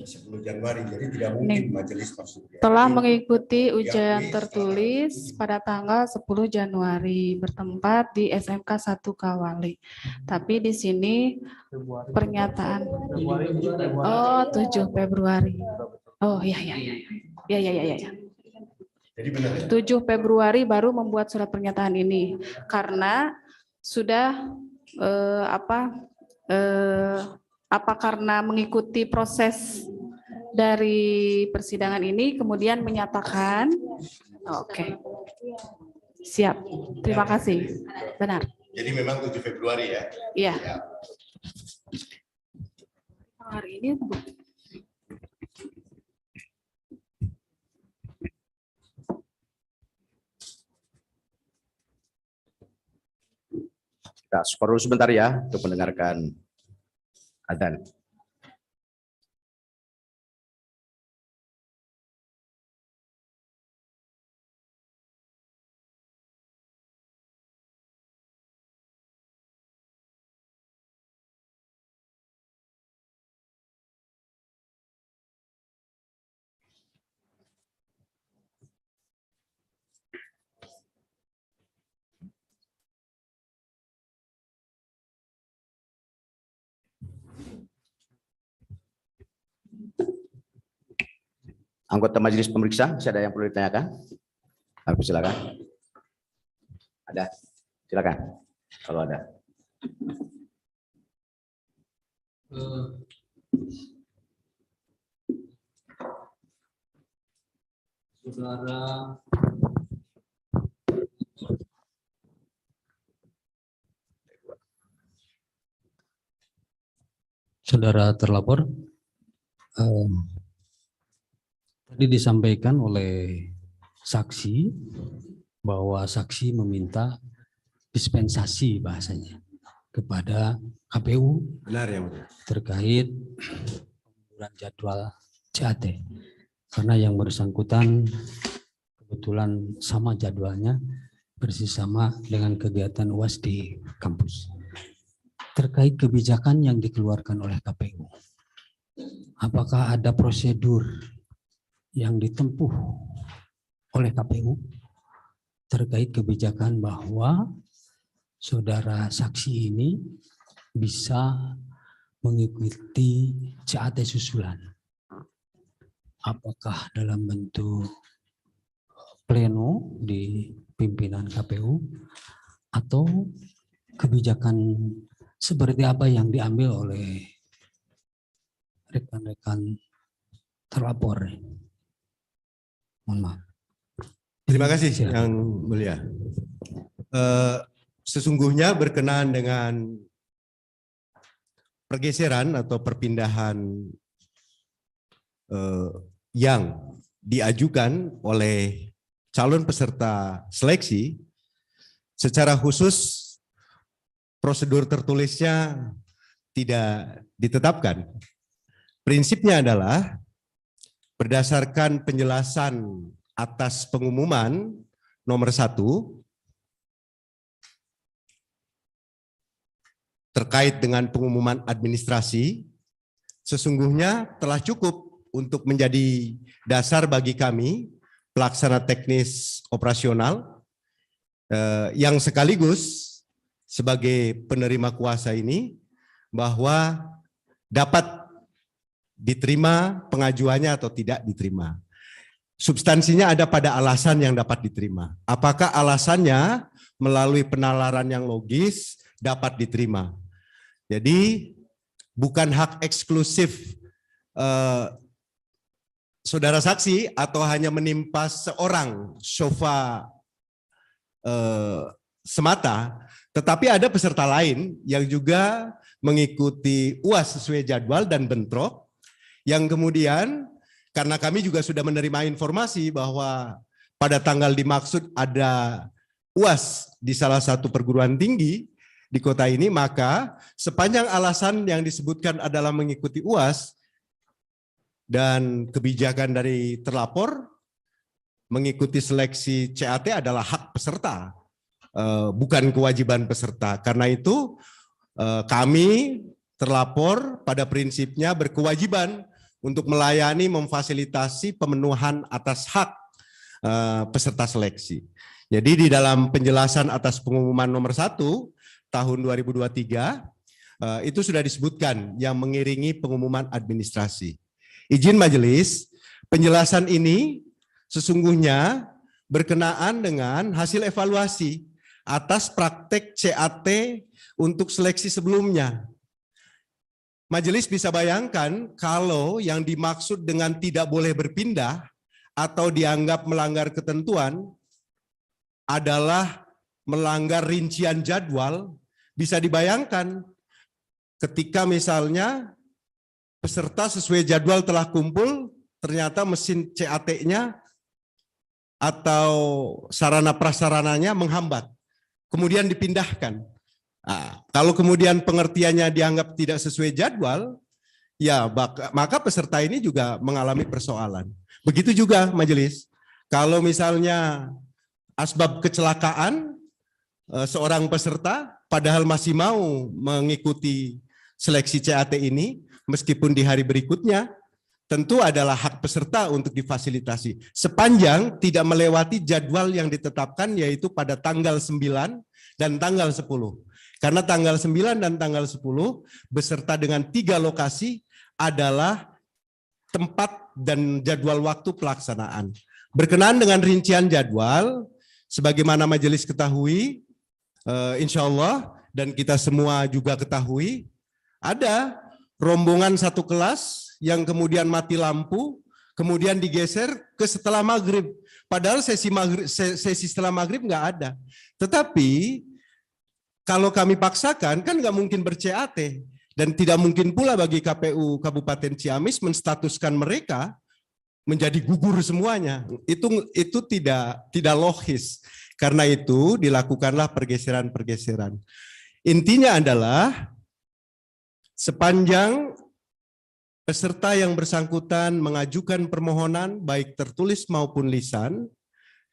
10 Januari, jadi tidak mungkin majelis maksudnya. Telah mengikuti ujian tertulis pada tanggal 10 Januari bertempat di SMK 1 Kawali. Tapi di sini pernyataan 7 Februari. Oh iya. Jadi benar. 7 Februari baru membuat surat pernyataan ini karena sudah apa karena mengikuti proses dari persidangan ini kemudian menyatakan oke. Siap. Terima kasih. Benar. Jadi memang 7 Februari ya. Iya. Hari ini Kita skor dulu sebentar ya untuk mendengarkan adzan. Anggota majelis pemeriksa, ada yang perlu ditanyakan? Aku silakan. Ada, silakan. Kalau ada. Saudara terlapor, tadi disampaikan oleh saksi bahwa saksi meminta dispensasi bahasanya kepada KPU. Benar ya, Mulia. Terkait pembuatan jadwal CAT karena yang bersangkutan kebetulan sama jadwalnya persis sama dengan kegiatan UAS di kampus. Terkait kebijakan yang dikeluarkan oleh KPU, apakah ada prosedur yang ditempuh oleh KPU terkait kebijakan bahwa saudara saksi ini bisa mengikuti CAT susulan? apakah dalam bentuk pleno di pimpinan KPU atau kebijakan seperti apa yang diambil oleh rekan-rekan terlapor. Mohon maaf. Terima kasih Silakan. Yang Mulia. Sesungguhnya berkenaan dengan pergeseran atau perpindahan yang diajukan oleh calon peserta seleksi, secara khusus prosedur tertulisnya tidak ditetapkan. Prinsipnya adalah berdasarkan penjelasan atas pengumuman nomor 1 terkait dengan pengumuman administrasi, sesungguhnya telah cukup untuk menjadi dasar bagi kami pelaksana teknis operasional yang sekaligus sebagai penerima kuasa ini bahwa dapat diterima pengajuannya atau tidak diterima. Substansinya ada pada alasan yang dapat diterima. Apakah alasannya melalui penalaran yang logis dapat diterima? Jadi bukan hak eksklusif saudara saksi atau hanya menimpa seorang sofa semata, tetapi ada peserta lain yang juga mengikuti UAS sesuai jadwal dan bentrok, yang kemudian karena kami juga sudah menerima informasi bahwa pada tanggal dimaksud ada UAS di salah satu perguruan tinggi di kota ini, maka sepanjang alasan yang disebutkan adalah mengikuti UAS dan kebijakan dari terlapor mengikuti seleksi CAT adalah hak peserta, bukan kewajiban peserta. Karena itu kami terlapor pada prinsipnya berkewajiban untuk melayani memfasilitasi pemenuhan atas hak peserta seleksi. Jadi di dalam penjelasan atas pengumuman nomor 1 tahun 2023 itu sudah disebutkan yang mengiringi pengumuman administrasi. Izin majelis, penjelasan ini sesungguhnya berkenaan dengan hasil evaluasi atas praktek CAT untuk seleksi sebelumnya. Majelis bisa bayangkan kalau yang dimaksud dengan tidak boleh berpindah atau dianggap melanggar ketentuan adalah melanggar rincian jadwal, bisa dibayangkan ketika misalnya peserta sesuai jadwal telah kumpul, ternyata mesin CAT-nya atau sarana prasarananya menghambat, kemudian dipindahkan. Nah, kalau kemudian pengertiannya dianggap tidak sesuai jadwal, ya maka peserta ini juga mengalami persoalan. Begitu juga majelis, kalau misalnya asbab kecelakaan seorang peserta padahal masih mau mengikuti seleksi CAT ini, meskipun di hari berikutnya, tentu adalah hak peserta untuk difasilitasi. Sepanjang tidak melewati jadwal yang ditetapkan, yaitu pada tanggal 9 dan tanggal 10. Karena tanggal 9 dan tanggal 10 beserta dengan 3 lokasi adalah tempat dan jadwal waktu pelaksanaan. Berkenaan dengan rincian jadwal, sebagaimana majelis ketahui, insya Allah, dan kita semua juga ketahui, ada rombongan satu kelas yang kemudian mati lampu, kemudian digeser ke setelah maghrib. Padahal sesi setelah maghrib nggak ada. Tetapi kalau kami paksakan kan nggak mungkin ber-CAT, dan tidak mungkin pula bagi KPU Kabupaten Ciamis menstatuskan mereka menjadi gugur semuanya. Itu tidak logis. Karena itu dilakukanlah pergeseran-pergeseran. Intinya adalah sepanjang peserta yang bersangkutan mengajukan permohonan baik tertulis maupun lisan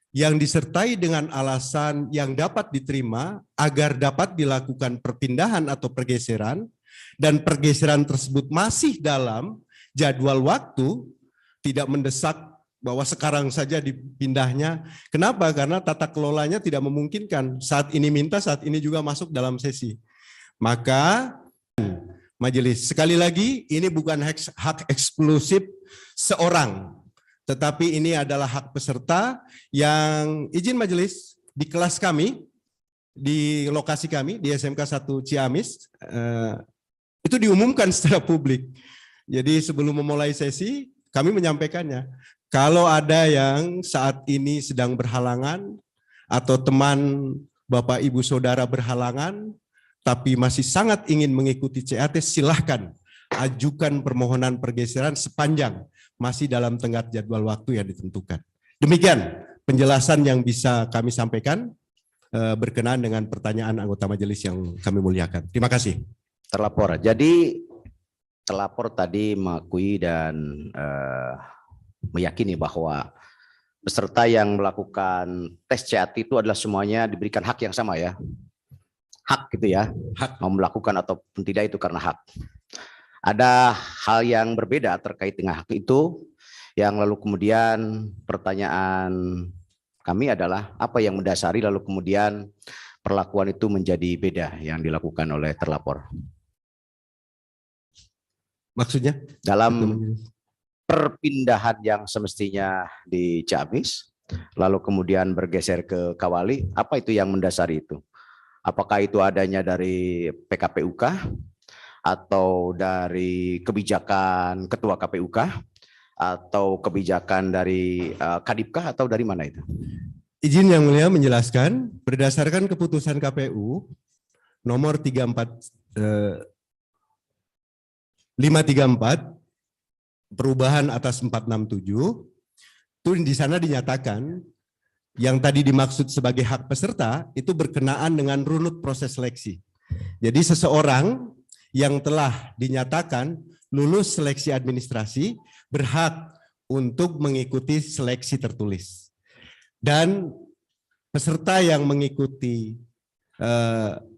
yang disertai dengan alasan yang dapat diterima agar dapat dilakukan perpindahan atau pergeseran, dan pergeseran tersebut masih dalam jadwal waktu, tidak mendesak bahwa sekarang saja dipindahnya. Kenapa? Karena tata kelolanya tidak memungkinkan. Saat ini minta, saat ini juga masuk dalam sesi. Maka majelis, sekali lagi, ini bukan hak eksklusif seorang tetapi ini adalah hak peserta yang izin majelis di kelas kami, di lokasi kami, di SMK 1 Ciamis, itu diumumkan secara publik. Jadi sebelum memulai sesi, kami menyampaikannya. Kalau ada yang saat ini sedang berhalangan, atau teman Bapak Ibu Saudara berhalangan, tapi masih sangat ingin mengikuti CAT, silahkan ajukan permohonan pergeseran sepanjang masih dalam tenggat jadwal waktu yang ditentukan. Demikian penjelasan yang bisa kami sampaikan berkenaan dengan pertanyaan anggota majelis yang kami muliakan. Terima kasih. Terlapor. Jadi terlapor tadi mengakui dan meyakini bahwa peserta yang melakukan tes CAT itu adalah semuanya diberikan hak yang sama ya. Hak gitu ya. Hak mau melakukan ataupun tidak itu karena hak. Ada hal yang berbeda terkait dengan hak itu, yang lalu kemudian pertanyaan kami adalah apa yang mendasari lalu kemudian perlakuan itu menjadi beda yang dilakukan oleh terlapor. Maksudnya? Dalam perpindahan yang semestinya di Ciamis, lalu kemudian bergeser ke Kawali, apa itu yang mendasari itu? Apakah itu adanya dari PKPUK? Atau dari kebijakan Ketua KPUK, atau kebijakan dari Kadipkah, atau dari mana itu? Izin Yang Mulia menjelaskan, berdasarkan keputusan KPU nomor 534 perubahan atas 467, itu di sana dinyatakan yang tadi dimaksud sebagai hak peserta itu berkenaan dengan runut proses seleksi. Jadi seseorang yang telah dinyatakan lulus seleksi administrasi berhak untuk mengikuti seleksi tertulis. Dan peserta yang mengikuti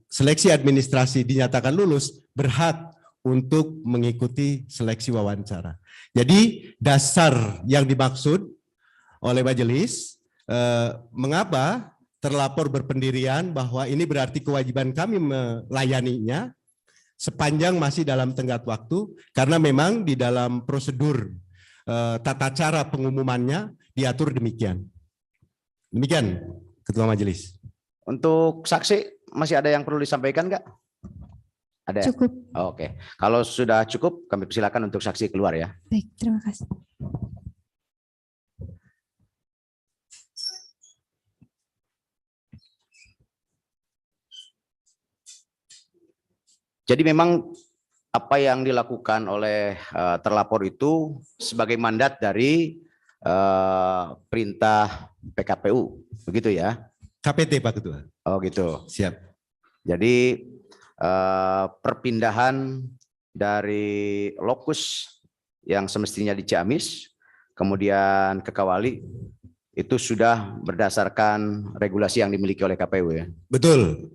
seleksi administrasi dinyatakan lulus berhak untuk mengikuti seleksi wawancara. Jadi dasar yang dimaksud oleh majelis, mengapa terlapor berpendirian bahwa ini berarti kewajiban kami melayaninya sepanjang masih dalam tenggat waktu, karena memang di dalam prosedur tata cara pengumumannya diatur demikian. Demikian, Ketua Majelis. Untuk saksi, masih ada yang perlu disampaikan nggak? Ada? Cukup. Oh, oke. Kalau sudah cukup, kami persilakan untuk saksi keluar ya. Baik, terima kasih. Jadi memang apa yang dilakukan oleh terlapor itu sebagai mandat dari perintah PKPU, begitu ya? KPT Pak Ketua. Oh gitu. Siap. Jadi perpindahan dari lokus yang semestinya di Ciamis, kemudian ke Kawali, itu sudah berdasarkan regulasi yang dimiliki oleh KPU ya? Betul,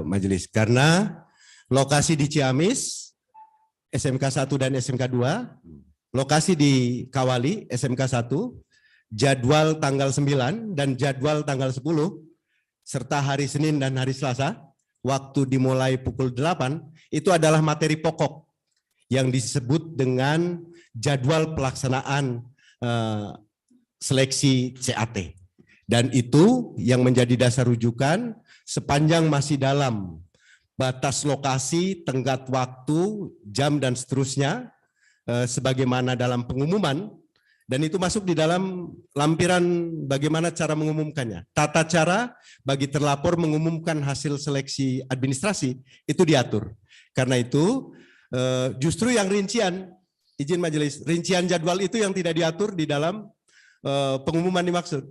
Majelis. Karena lokasi di Ciamis, SMK 1 dan SMK 2, lokasi di Kawali, SMK 1, jadwal tanggal 9 dan jadwal tanggal 10, serta hari Senin dan hari Selasa, waktu dimulai pukul 8, itu adalah materi pokok yang disebut dengan jadwal pelaksanaan seleksi CAT. Dan itu yang menjadi dasar rujukan sepanjang masih dalam batas lokasi, tenggat waktu, jam, dan seterusnya, sebagaimana dalam pengumuman, dan itu masuk di dalam lampiran bagaimana cara mengumumkannya. Tata cara bagi terlapor mengumumkan hasil seleksi administrasi, itu diatur. Karena itu, justru yang rincian, izin majelis, rincian jadwal itu yang tidak diatur di dalam pengumuman dimaksud.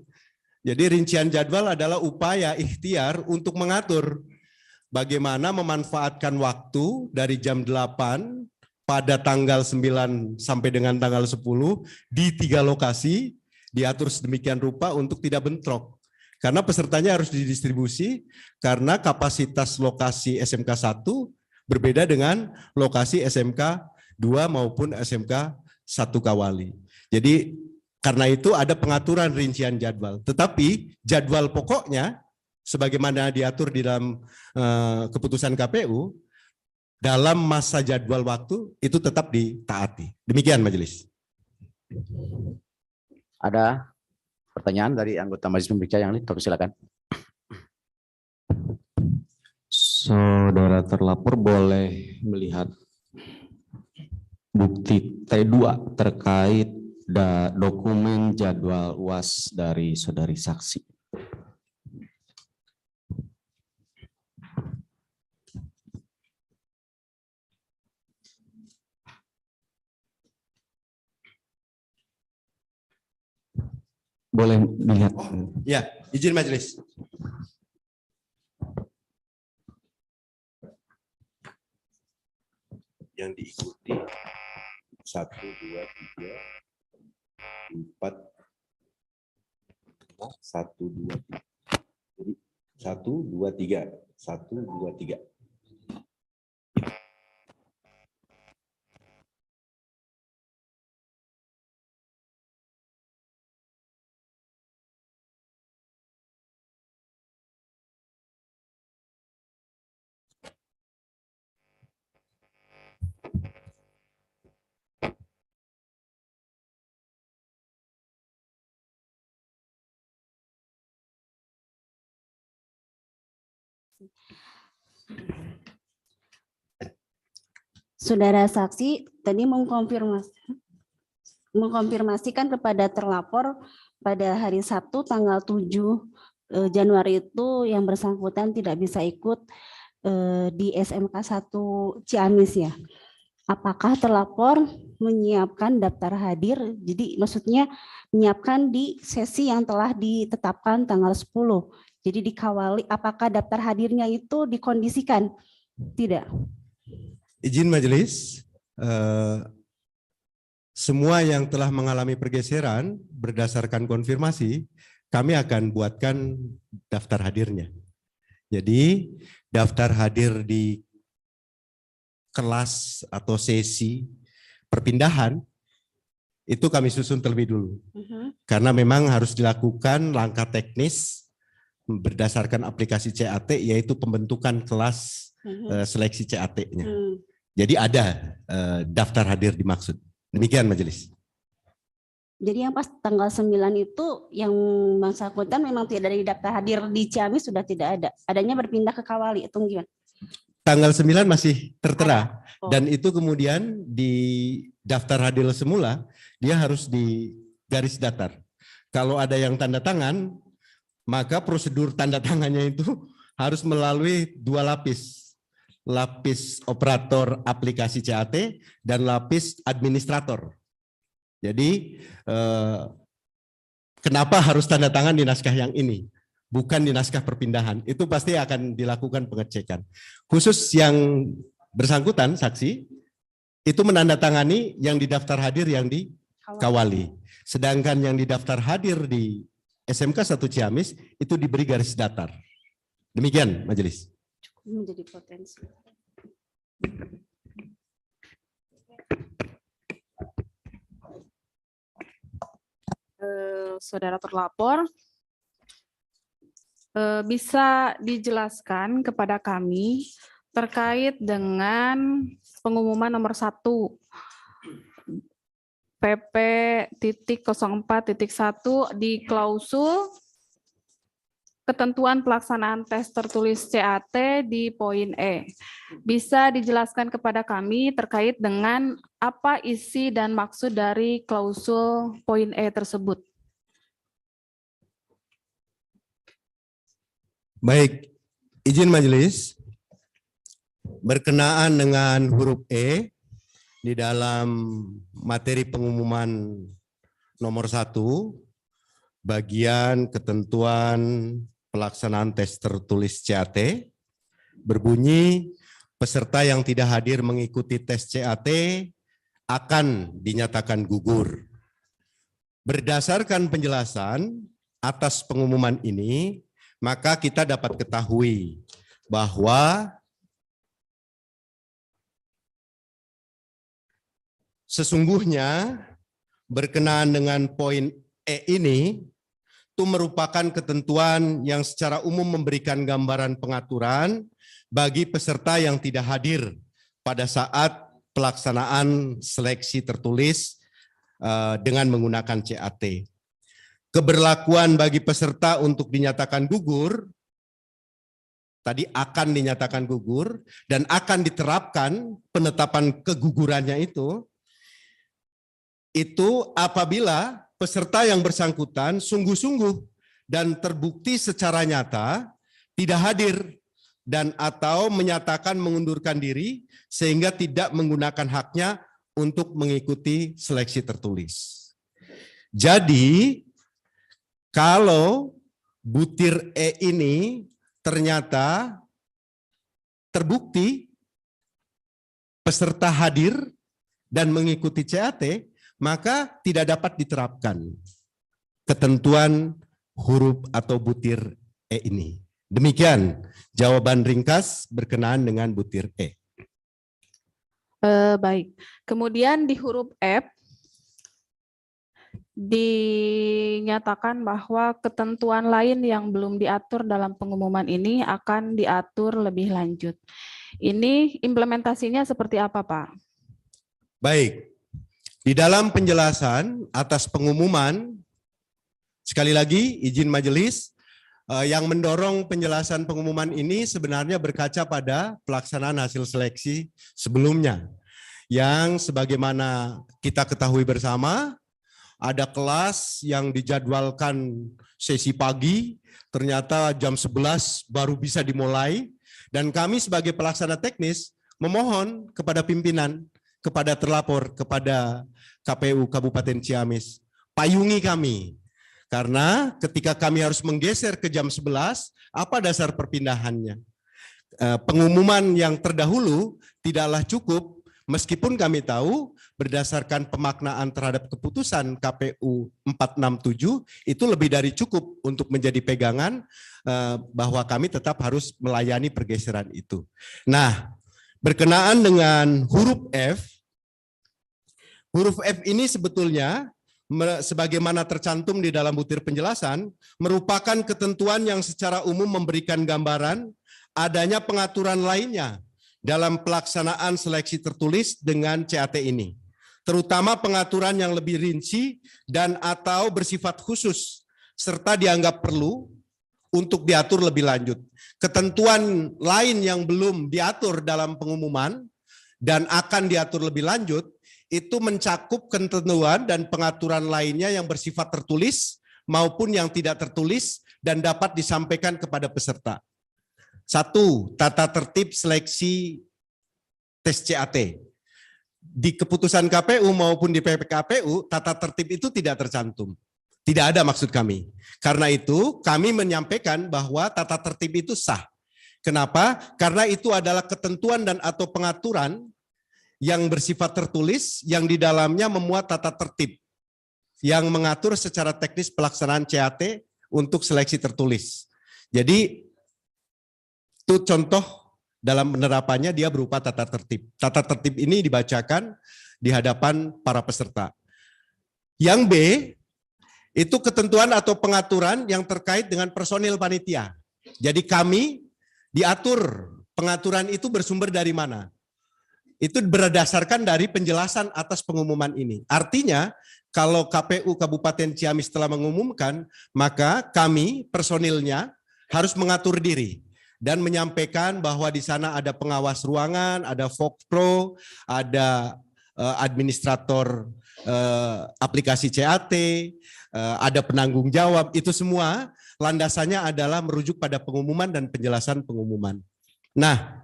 Jadi rincian jadwal adalah upaya ikhtiar untuk mengatur bagaimana memanfaatkan waktu dari jam 8 pada tanggal 9 sampai dengan tanggal 10 di 3 lokasi, diatur sedemikian rupa untuk tidak bentrok. Karena pesertanya harus didistribusi, karena kapasitas lokasi SMK 1 berbeda dengan lokasi SMK 2 maupun SMK 1 Kawali. Jadi karena itu ada pengaturan rincian jadwal. Tetapi jadwal pokoknya sebagaimana diatur di dalam keputusan KPU, dalam masa jadwal waktu itu tetap ditaati. Demikian majelis. Ada pertanyaan dari anggota Majelis Pemeriksa yang lain? Silakan. Saudara terlapor boleh melihat bukti T2 terkait dokumen jadwal UAS dari saudari saksi. Boleh dilihat. Ya, izin majelis. Yang diikuti 1, 2, 3, 4, 1, 2, 3. Jadi 1, 2, 3, 1, 2, 3. Saudara saksi tadi mengkonfirmasikan kepada terlapor pada hari Sabtu tanggal 7 Januari itu yang bersangkutan tidak bisa ikut di SMK 1 Ciamis ya. Apakah terlapor menyiapkan daftar hadir? Jadi maksudnya menyiapkan di sesi yang telah ditetapkan tanggal 10. Jadi dikawali, apakah daftar hadirnya itu dikondisikan? Tidak. Izin majelis, semua yang telah mengalami pergeseran berdasarkan konfirmasi, kami akan buatkan daftar hadirnya. Jadi daftar hadir di kelas atau sesi perpindahan itu kami susun terlebih dulu. Karena memang harus dilakukan langkah teknis berdasarkan aplikasi CAT, yaitu pembentukan kelas seleksi CAT-nya. Jadi ada daftar hadir dimaksud. Demikian majelis. Jadi yang pas tanggal 9 itu yang bersangkutan memang tidak ada di daftar hadir di Ciamis, sudah tidak ada. Adanya berpindah ke Kawali itu gimana? Tanggal 9 masih tertera. Dan itu kemudian di daftar hadir semula dia harus di garis datar. Kalau ada yang tanda tangan, maka prosedur tanda tangannya itu harus melalui 2 lapis. Lapis operator aplikasi CAT dan lapis administrator. Jadi kenapa harus tanda tangan di naskah yang ini, bukan di naskah perpindahan? Itu pasti akan dilakukan pengecekan. Khusus yang bersangkutan saksi itu menandatangani yang di daftar hadir yang di Kawali. Sedangkan yang di daftar hadir di SMK 1 Ciamis itu diberi garis datar. Demikian majelis. Menjadi potensi. Saudara terlapor, bisa dijelaskan kepada kami terkait dengan pengumuman nomor 1 PP.04.1 di klausul ketentuan pelaksanaan tes tertulis CAT di poin E. Bisa dijelaskan kepada kami terkait dengan apa isi dan maksud dari klausul poin E tersebut? Baik, izin majelis. Berkenaan dengan huruf E di dalam materi pengumuman nomor 1, bagian ketentuan pelaksanaan tes tertulis CAT, berbunyi peserta yang tidak hadir mengikuti tes CAT akan dinyatakan gugur. Berdasarkan penjelasan atas pengumuman ini, maka kita dapat ketahui bahwa sesungguhnya berkenaan dengan poin E ini, itu merupakan ketentuan yang secara umum memberikan gambaran pengaturan bagi peserta yang tidak hadir pada saat pelaksanaan seleksi tertulis dengan menggunakan CAT. keberlakuan bagi peserta untuk dinyatakan gugur, tadi akan dinyatakan gugur, dan akan diterapkan penetapan kegugurannya itu apabila peserta yang bersangkutan sungguh-sungguh dan terbukti secara nyata tidak hadir dan atau menyatakan mengundurkan diri sehingga tidak menggunakan haknya untuk mengikuti seleksi tertulis. Jadi, kalau butir E ini ternyata terbukti peserta hadir dan mengikuti CAT, maka tidak dapat diterapkan ketentuan huruf atau butir E ini. Demikian jawaban ringkas berkenaan dengan butir E. Baik. Kemudian di huruf F dinyatakan bahwa ketentuan lain yang belum diatur dalam pengumuman ini akan diatur lebih lanjut. Ini implementasinya seperti apa, Pak? Baik. Di dalam penjelasan atas pengumuman, sekali lagi izin majelis, yang mendorong penjelasan pengumuman ini sebenarnya berkaca pada pelaksanaan hasil seleksi sebelumnya. Yang sebagaimana kita ketahui bersama, ada kelas yang dijadwalkan sesi pagi, ternyata jam 11 baru bisa dimulai, dan kami sebagai pelaksana teknis memohon kepada pimpinan, kepada terlapor, kepada KPU Kabupaten Ciamis, payungi kami. Karena ketika kami harus menggeser ke jam 11, apa dasar perpindahannya? Pengumuman yang terdahulu tidaklah cukup, meskipun kami tahu berdasarkan pemaknaan terhadap keputusan KPU 467 itu lebih dari cukup untuk menjadi pegangan bahwa kami tetap harus melayani pergeseran itu. Nah, berkenaan dengan huruf F ini sebetulnya sebagaimana tercantum di dalam butir penjelasan merupakan ketentuan yang secara umum memberikan gambaran adanya pengaturan lainnya dalam pelaksanaan seleksi tertulis dengan CAT ini. Terutama pengaturan yang lebih rinci dan atau bersifat khusus, serta dianggap perlu untuk diatur lebih lanjut. Ketentuan lain yang belum diatur dalam pengumuman dan akan diatur lebih lanjut, itu mencakup ketentuan dan pengaturan lainnya yang bersifat tertulis maupun yang tidak tertulis dan dapat disampaikan kepada peserta. 1. Tata tertib seleksi tes CAT. Di keputusan KPU maupun di PPKPU, tata tertib itu tidak tercantum. Tidak ada maksud kami. Karena itu kami menyampaikan bahwa tata tertib itu sah. Kenapa? Karena itu adalah ketentuan dan atau pengaturan yang bersifat tertulis yang di dalamnya memuat tata tertib yang mengatur secara teknis pelaksanaan CAT untuk seleksi tertulis. Jadi itu contoh dalam penerapannya dia berupa tata tertib. Tata tertib ini dibacakan di hadapan para peserta. Yang B, itu ketentuan atau pengaturan yang terkait dengan personil panitia. Jadi kami diatur, pengaturan itu bersumber dari mana? Itu berdasarkan dari penjelasan atas pengumuman ini. Artinya, kalau KPU Kabupaten Ciamis telah mengumumkan, maka kami personilnya harus mengatur diri dan menyampaikan bahwa di sana ada pengawas ruangan, ada Vokpro, ada administrator aplikasi CAT, ada penanggung jawab, itu semua landasannya adalah merujuk pada pengumuman dan penjelasan pengumuman. Nah,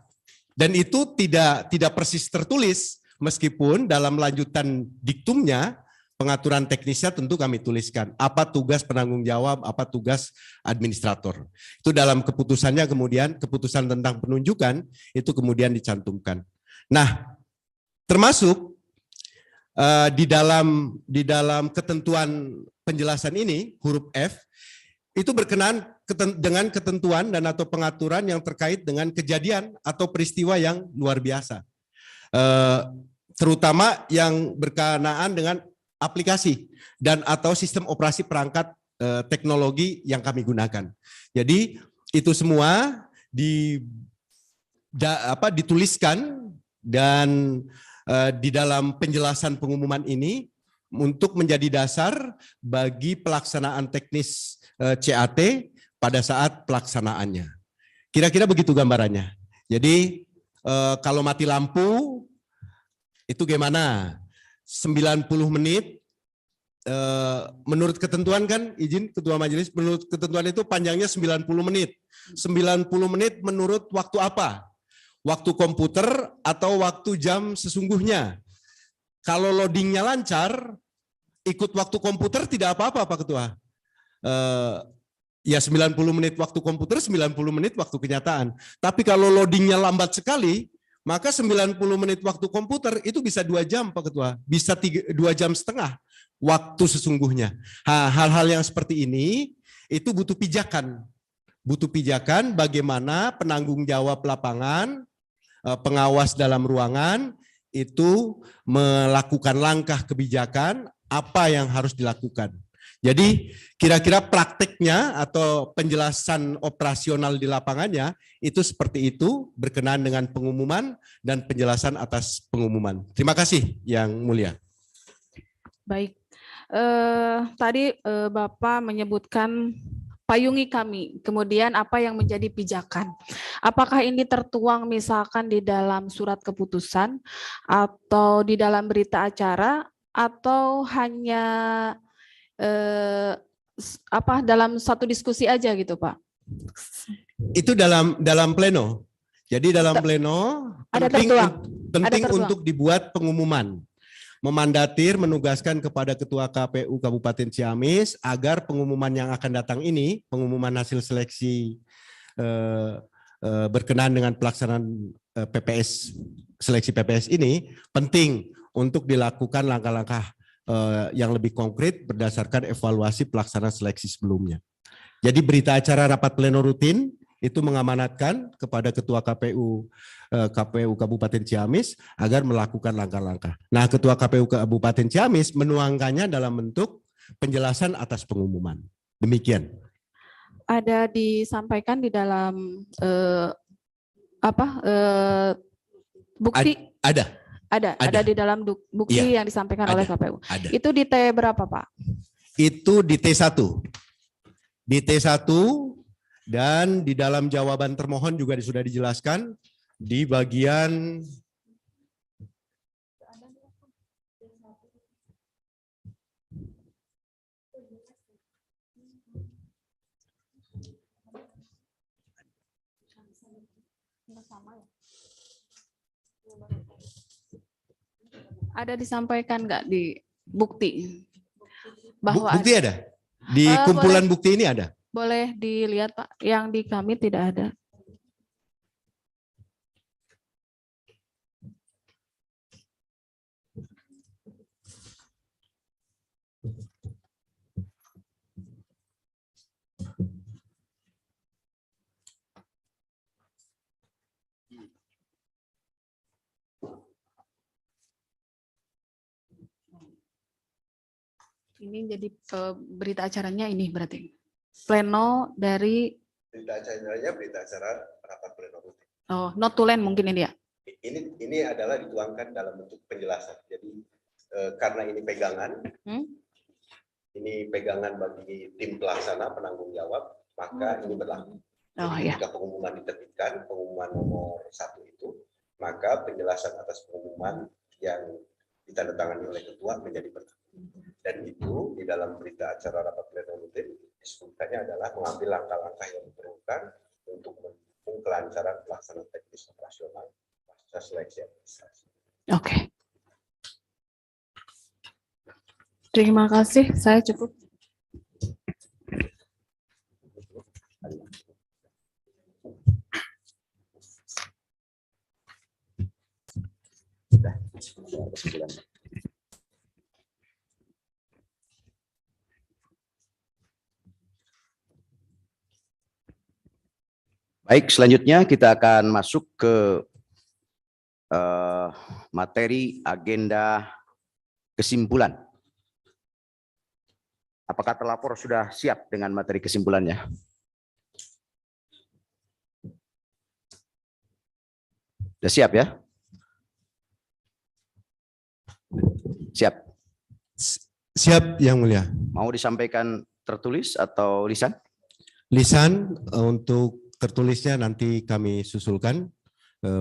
dan itu tidak persis tertulis, meskipun dalam lanjutan diktumnya, pengaturan teknisnya tentu kami tuliskan. Apa tugas penanggung jawab, apa tugas administrator. Itu dalam keputusannya kemudian, keputusan tentang penunjukan, itu kemudian dicantumkan. Nah, termasuk di dalam ketentuan penjelasan ini, huruf F, itu berkenaan dengan ketentuan dan atau pengaturan yang terkait dengan kejadian atau peristiwa yang luar biasa. Terutama yang berkenaan dengan aplikasi dan atau sistem operasi perangkat teknologi yang kami gunakan. Jadi itu semua dituliskan dan di dalam penjelasan pengumuman ini untuk menjadi dasar bagi pelaksanaan teknis CAT pada saat pelaksanaannya. Kira-kira begitu gambarannya. Jadi kalau mati lampu itu gimana? 90 menit menurut ketentuan kan, izin Ketua Majelis, menurut ketentuan itu panjangnya 90 menit. 90 menit menurut waktu apa? Waktu komputer atau waktu jam sesungguhnya? Kalau loadingnya lancar, ikut waktu komputer tidak apa-apa Pak Ketua. Ya 90 menit waktu komputer, 90 menit waktu kenyataan. Tapi kalau loadingnya lambat sekali, maka 90 menit waktu komputer itu bisa 2 jam Pak Ketua. Bisa 2 jam setengah waktu sesungguhnya. Hal-hal yang seperti ini itu butuh pijakan. Butuh pijakan bagaimana penanggung jawab lapangan, pengawas dalam ruangan, itu melakukan langkah kebijakan apa yang harus dilakukan. Jadi kira-kira prakteknya atau penjelasan operasional di lapangannya itu seperti itu berkenaan dengan pengumuman dan penjelasan atas pengumuman. Terima kasih Yang Mulia. Baik, tadi Bapak menyebutkan payungi kami, kemudian apa yang menjadi pijakan. Apakah ini tertuang misalkan di dalam surat keputusan atau di dalam berita acara atau hanya dalam satu diskusi aja gitu Pak? Itu dalam pleno. Jadi dalam pleno penting untuk dibuat pengumuman. Memandatir, menugaskan kepada Ketua KPU Kabupaten Ciamis agar pengumuman yang akan datang ini, pengumuman hasil seleksi berkenaan dengan pelaksanaan PPS, seleksi PPS ini penting untuk dilakukan langkah-langkah yang lebih konkret berdasarkan evaluasi pelaksanaan seleksi sebelumnya. Jadi berita acara rapat pleno rutin itu mengamanatkan kepada Ketua KPU Kabupaten Ciamis agar melakukan langkah-langkah. Nah, Ketua KPU Kabupaten Ciamis menuangkannya dalam bentuk penjelasan atas pengumuman. Demikian. Ada disampaikan di dalam bukti? Ada di dalam bukti yang disampaikan oleh KPU. Ada. Itu di T berapa Pak? Itu di T1. Di T1 dan di dalam jawaban termohon juga sudah dijelaskan di bagian ada disampaikan nggak di bukti? Bahwa bukti ada? Di kumpulan boleh, bukti ini ada? Boleh dilihat Pak, yang di kami tidak ada. Ini jadi berita acaranya ini berarti pleno dari berita acaranya berita acara rapat pleno rutin. Oh, notulen mungkin ini ya. Ini adalah dituangkan dalam bentuk penjelasan. Jadi karena ini pegangan, ini pegangan bagi tim pelaksana penanggung jawab, maka ini berlaku. Jika pengumuman diterbitkan, pengumuman nomor 1 itu, maka penjelasan atas pengumuman yang ditandatangani oleh ketua menjadi berlaku. Dan itu di dalam berita acara rapat pleno rutin disebutkannya adalah mengambil langkah-langkah yang diperlukan untuk mendukung kelancaran pelaksanaan teknis operasional pasca seleksi administrasi. Oke. Terima kasih, saya cukup. Baik, selanjutnya kita akan masuk ke materi agenda kesimpulan. Apakah terlapor sudah siap dengan materi kesimpulannya? Sudah siap ya? Siap. Siap Yang Mulia. Mau disampaikan tertulis atau lisan? Lisan untuk tertulisnya nanti kami susulkan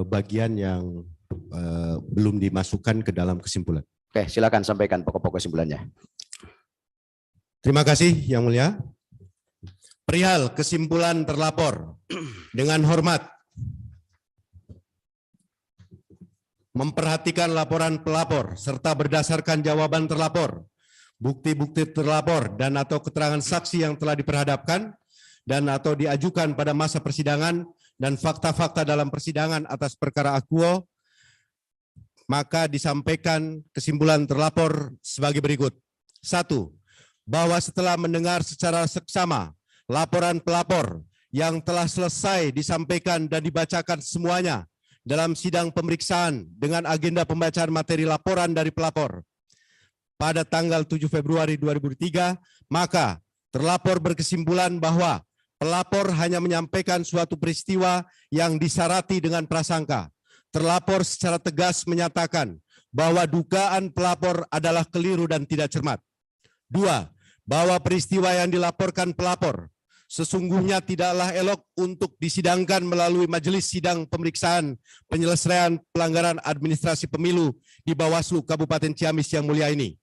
bagian yang belum dimasukkan ke dalam kesimpulan. Oke, silakan sampaikan pokok-pokok kesimpulannya. Terima kasih Yang Mulia. Perihal kesimpulan terlapor, dengan hormat memperhatikan laporan pelapor serta berdasarkan jawaban terlapor, bukti-bukti terlapor dan atau keterangan saksi yang telah diperhadapkan dan atau diajukan pada masa persidangan dan fakta-fakta dalam persidangan atas perkara akuo, maka disampaikan kesimpulan terlapor sebagai berikut. 1. Bahwa setelah mendengar secara seksama laporan pelapor yang telah selesai disampaikan dan dibacakan semuanya dalam sidang pemeriksaan dengan agenda pembacaan materi laporan dari pelapor pada tanggal 7 Februari 2003, maka terlapor berkesimpulan bahwa pelapor hanya menyampaikan suatu peristiwa yang disarati dengan prasangka. Terlapor secara tegas menyatakan bahwa dugaan pelapor adalah keliru dan tidak cermat. 2. Bahwa peristiwa yang dilaporkan pelapor sesungguhnya tidaklah elok untuk disidangkan melalui majelis sidang pemeriksaan penyelesaian pelanggaran administrasi pemilu di Bawaslu Kabupaten Ciamis yang mulia ini.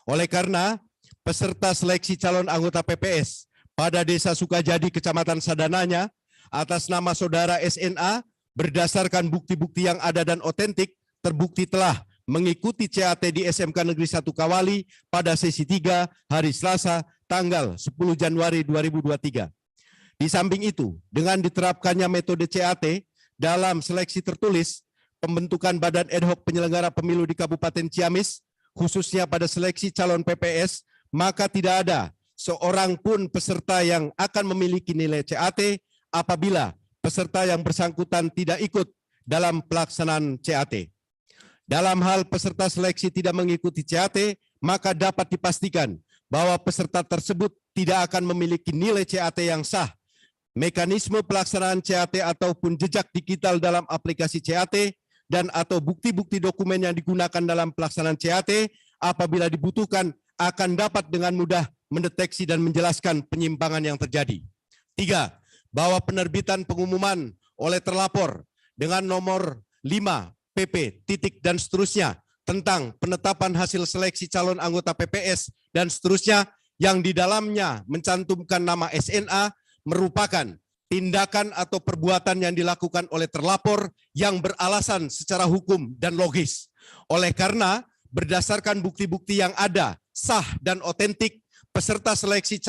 Oleh karena peserta seleksi calon anggota PPS pada Desa Sukajadi, Kecamatan Sadananya, atas nama saudara SNA, berdasarkan bukti-bukti yang ada dan otentik, terbukti telah mengikuti CAT di SMK Negeri 1 Kawali pada sesi 3 hari Selasa tanggal 10 Januari 2023. Di samping itu, dengan diterapkannya metode CAT dalam seleksi tertulis, pembentukan Badan Ad Hoc Penyelenggara Pemilu di Kabupaten Ciamis, khususnya pada seleksi calon PPS, maka tidak ada seorang pun peserta yang akan memiliki nilai CAT apabila peserta yang bersangkutan tidak ikut dalam pelaksanaan CAT. Dalam hal peserta seleksi tidak mengikuti CAT, maka dapat dipastikan bahwa peserta tersebut tidak akan memiliki nilai CAT yang sah. Mekanisme pelaksanaan CAT ataupun jejak digital dalam aplikasi CAT dan atau bukti-bukti dokumen yang digunakan dalam pelaksanaan CAT apabila dibutuhkan akan dapat dengan mudah mendeteksi dan menjelaskan penyimpangan yang terjadi. 3. Bahwa penerbitan pengumuman oleh terlapor dengan nomor 5 PP titik dan seterusnya tentang penetapan hasil seleksi calon anggota PPS dan seterusnya yang di dalamnya mencantumkan nama SNA merupakan tindakan atau perbuatan yang dilakukan oleh terlapor yang beralasan secara hukum dan logis. Oleh karena berdasarkan bukti-bukti yang ada, sah dan otentik, peserta seleksi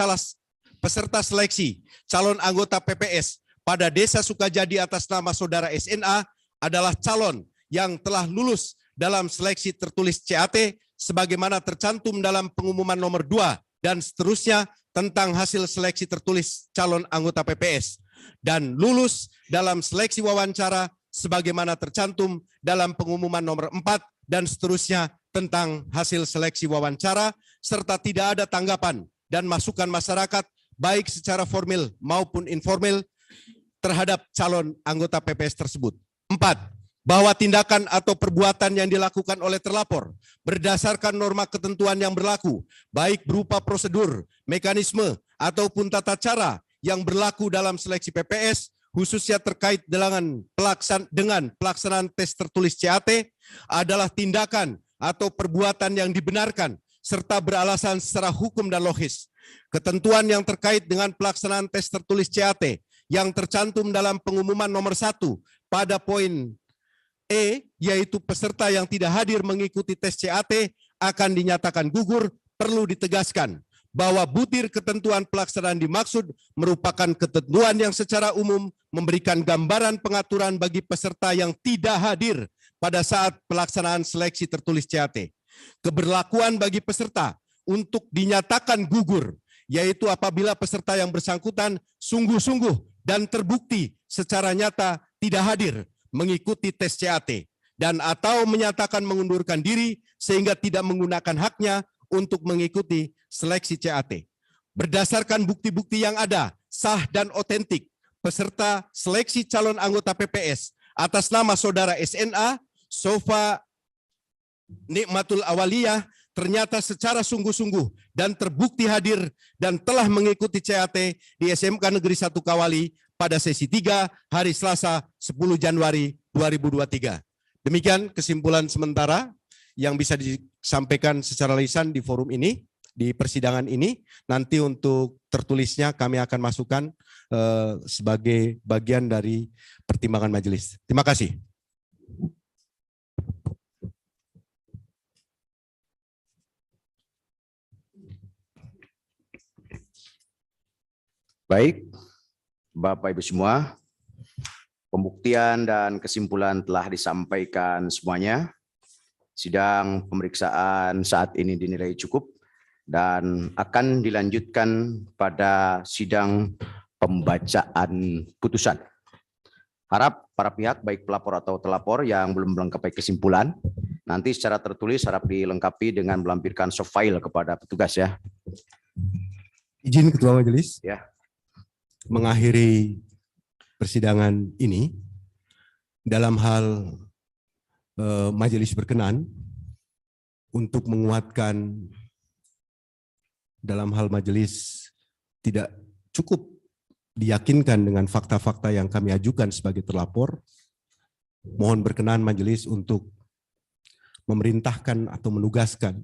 calon anggota PPS pada Desa Sukajadi atas nama saudara SNA adalah calon yang telah lulus dalam seleksi tertulis CAT sebagaimana tercantum dalam pengumuman nomor 2 dan seterusnya tentang hasil seleksi tertulis calon anggota PPS dan lulus dalam seleksi wawancara sebagaimana tercantum dalam pengumuman nomor 4 dan seterusnya tentang hasil seleksi wawancara serta tidak ada tanggapan dan masukan masyarakat baik secara formal maupun informal terhadap calon anggota PPS tersebut. 4. Bahwa tindakan atau perbuatan yang dilakukan oleh terlapor berdasarkan norma ketentuan yang berlaku, baik berupa prosedur, mekanisme, ataupun tata cara yang berlaku dalam seleksi PPS, khususnya terkait dengan pelaksanaan tes tertulis CAT, adalah tindakan atau perbuatan yang dibenarkan, serta beralasan secara hukum dan logis. Ketentuan yang terkait dengan pelaksanaan tes tertulis CAT yang tercantum dalam pengumuman nomor 1 pada poin E, yaitu peserta yang tidak hadir mengikuti tes CAT akan dinyatakan gugur, perlu ditegaskan bahwa butir ketentuan pelaksanaan dimaksud merupakan ketentuan yang secara umum memberikan gambaran pengaturan bagi peserta yang tidak hadir pada saat pelaksanaan seleksi tertulis CAT. Keberlakuan bagi peserta untuk dinyatakan gugur, yaitu apabila peserta yang bersangkutan sungguh-sungguh dan terbukti secara nyata tidak hadir mengikuti tes CAT dan atau menyatakan mengundurkan diri sehingga tidak menggunakan haknya untuk mengikuti seleksi CAT. Berdasarkan bukti-bukti yang ada, sah dan otentik, peserta seleksi calon anggota PPS atas nama saudara SNA, Sofa Nikmatul Awaliyah, ternyata secara sungguh-sungguh dan terbukti hadir dan telah mengikuti CAT di SMK Negeri 1 Kawali pada sesi 3 hari Selasa 10 Januari 2023. Demikian kesimpulan sementara yang bisa disampaikan secara lisan di forum ini, di persidangan ini. Nanti untuk tertulisnya kami akan masukkan sebagai bagian dari pertimbangan majelis. Terima kasih. Baik, Bapak Ibu semua, pembuktian dan kesimpulan telah disampaikan semuanya. Sidang pemeriksaan saat ini dinilai cukup dan akan dilanjutkan pada sidang pembacaan putusan. Harap para pihak, baik pelapor atau terlapor yang belum melengkapi kesimpulan, nanti secara tertulis harap dilengkapi dengan melampirkan soft file kepada petugas ya. Izin Ketua Majelis. Ya. Mengakhiri persidangan ini dalam hal majelis berkenan untuk menguatkan dalam hal majelis tidak cukup diyakinkan dengan fakta-fakta yang kami ajukan sebagai terlapor, mohon berkenan majelis untuk memerintahkan atau menugaskan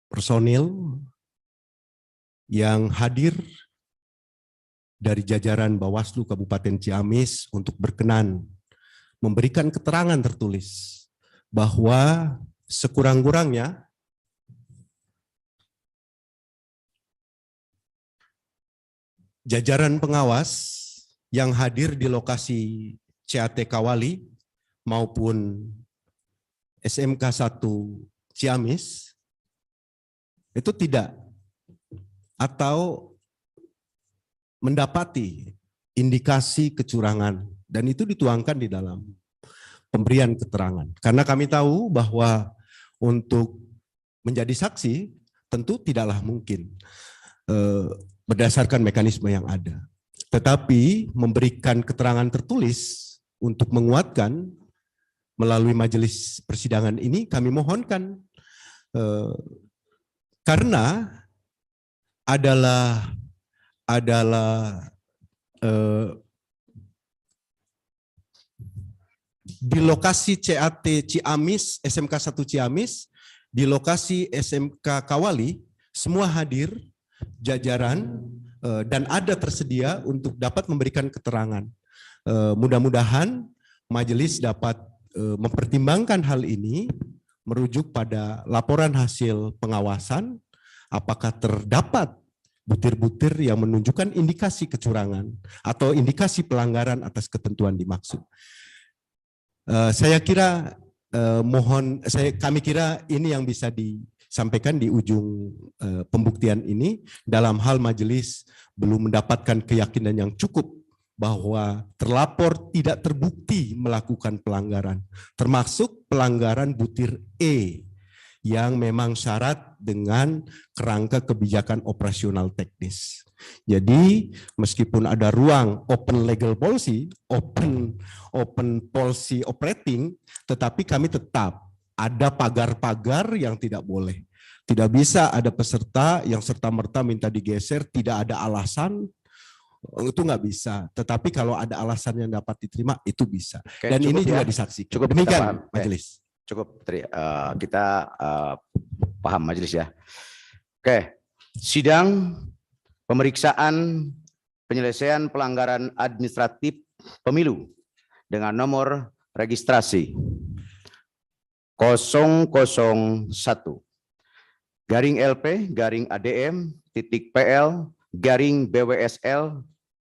personil yang hadir dari jajaran Bawaslu Kabupaten Ciamis untuk berkenan memberikan keterangan tertulis bahwa sekurang-kurangnya jajaran pengawas yang hadir di lokasi CAT Kawali maupun SMK 1 Ciamis itu tidak atau mendapati indikasi kecurangan, dan itu dituangkan di dalam pemberian keterangan. Karena kami tahu bahwa untuk menjadi saksi tentu tidaklah mungkin berdasarkan mekanisme yang ada. Tetapi memberikan keterangan tertulis untuk menguatkan melalui majelis persidangan ini kami mohonkan, karena adalah di lokasi CAT Ciamis, SMK 1 Ciamis, di lokasi SMK Kawali, semua hadir jajaran dan ada tersedia untuk dapat memberikan keterangan. Mudah-mudahan majelis dapat mempertimbangkan hal ini, merujuk pada laporan hasil pengawasan, apakah terdapat butir-butir yang menunjukkan indikasi kecurangan atau indikasi pelanggaran atas ketentuan dimaksud. Saya kira kami kira ini yang bisa disampaikan di ujung pembuktian ini. Dalam hal majelis belum mendapatkan keyakinan yang cukup bahwa terlapor tidak terbukti melakukan pelanggaran, termasuk pelanggaran butir E yang memang syarat dengan kerangka kebijakan operasional teknis. Jadi meskipun ada ruang open legal policy, open policy operating, tetapi kami tetap ada pagar-pagar yang tidak boleh. Tidak bisa ada peserta yang serta-merta minta digeser, tidak ada alasan, itu nggak bisa. Tetapi kalau ada alasan yang dapat diterima, itu bisa. Oke, dan ini juga ya. disaksikan. Cukup, demikian majelis. Cukup, kita paham majelis ya. Oke, sidang pemeriksaan penyelesaian pelanggaran administratif pemilu dengan nomor registrasi 001 garing LP garing ADM titik PL garing BWSL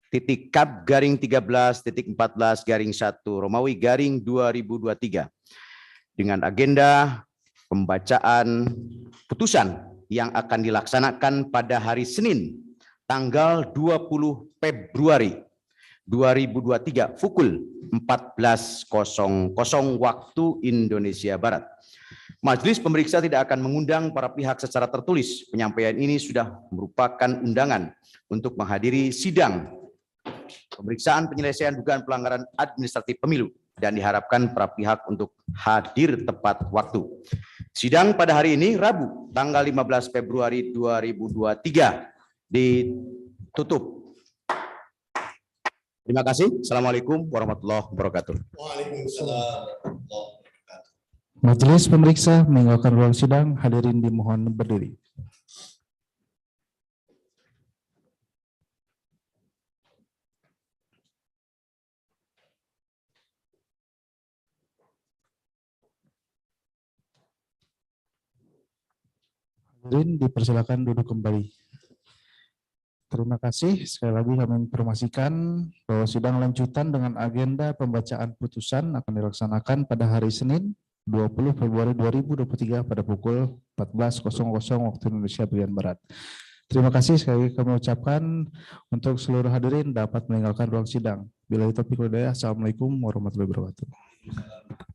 titik KAP garing 13.14 garing 1 Romawi garing 2023 dengan agenda pembacaan putusan yang akan dilaksanakan pada hari Senin tanggal 20 Februari 2023 pukul 14.00 waktu Indonesia Barat. Majelis pemeriksa tidak akan mengundang para pihak secara tertulis. Penyampaian ini sudah merupakan undangan untuk menghadiri sidang pemeriksaan penyelesaian dugaan pelanggaran administratif pemilu dan diharapkan para pihak untuk hadir tepat waktu. Sidang pada hari ini Rabu tanggal 15 Februari 2023 ditutup. Terima kasih. Assalamualaikum warahmatullahi wabarakatuh. Majelis pemeriksa meninggalkan ruang sidang. Hadirin dimohon berdiri. Hadirin dipersilakan duduk kembali. Terima kasih. Sekali lagi kami informasikan bahwa sidang lanjutan dengan agenda pembacaan putusan akan dilaksanakan pada hari Senin 20 Februari 2023 pada pukul 14.00 waktu Indonesia bagian Barat. Terima kasih sekali lagi kami ucapkan untuk seluruh hadirin dapat meninggalkan ruang sidang. Bila itu topik hidayah, Assalamualaikum warahmatullahi wabarakatuh.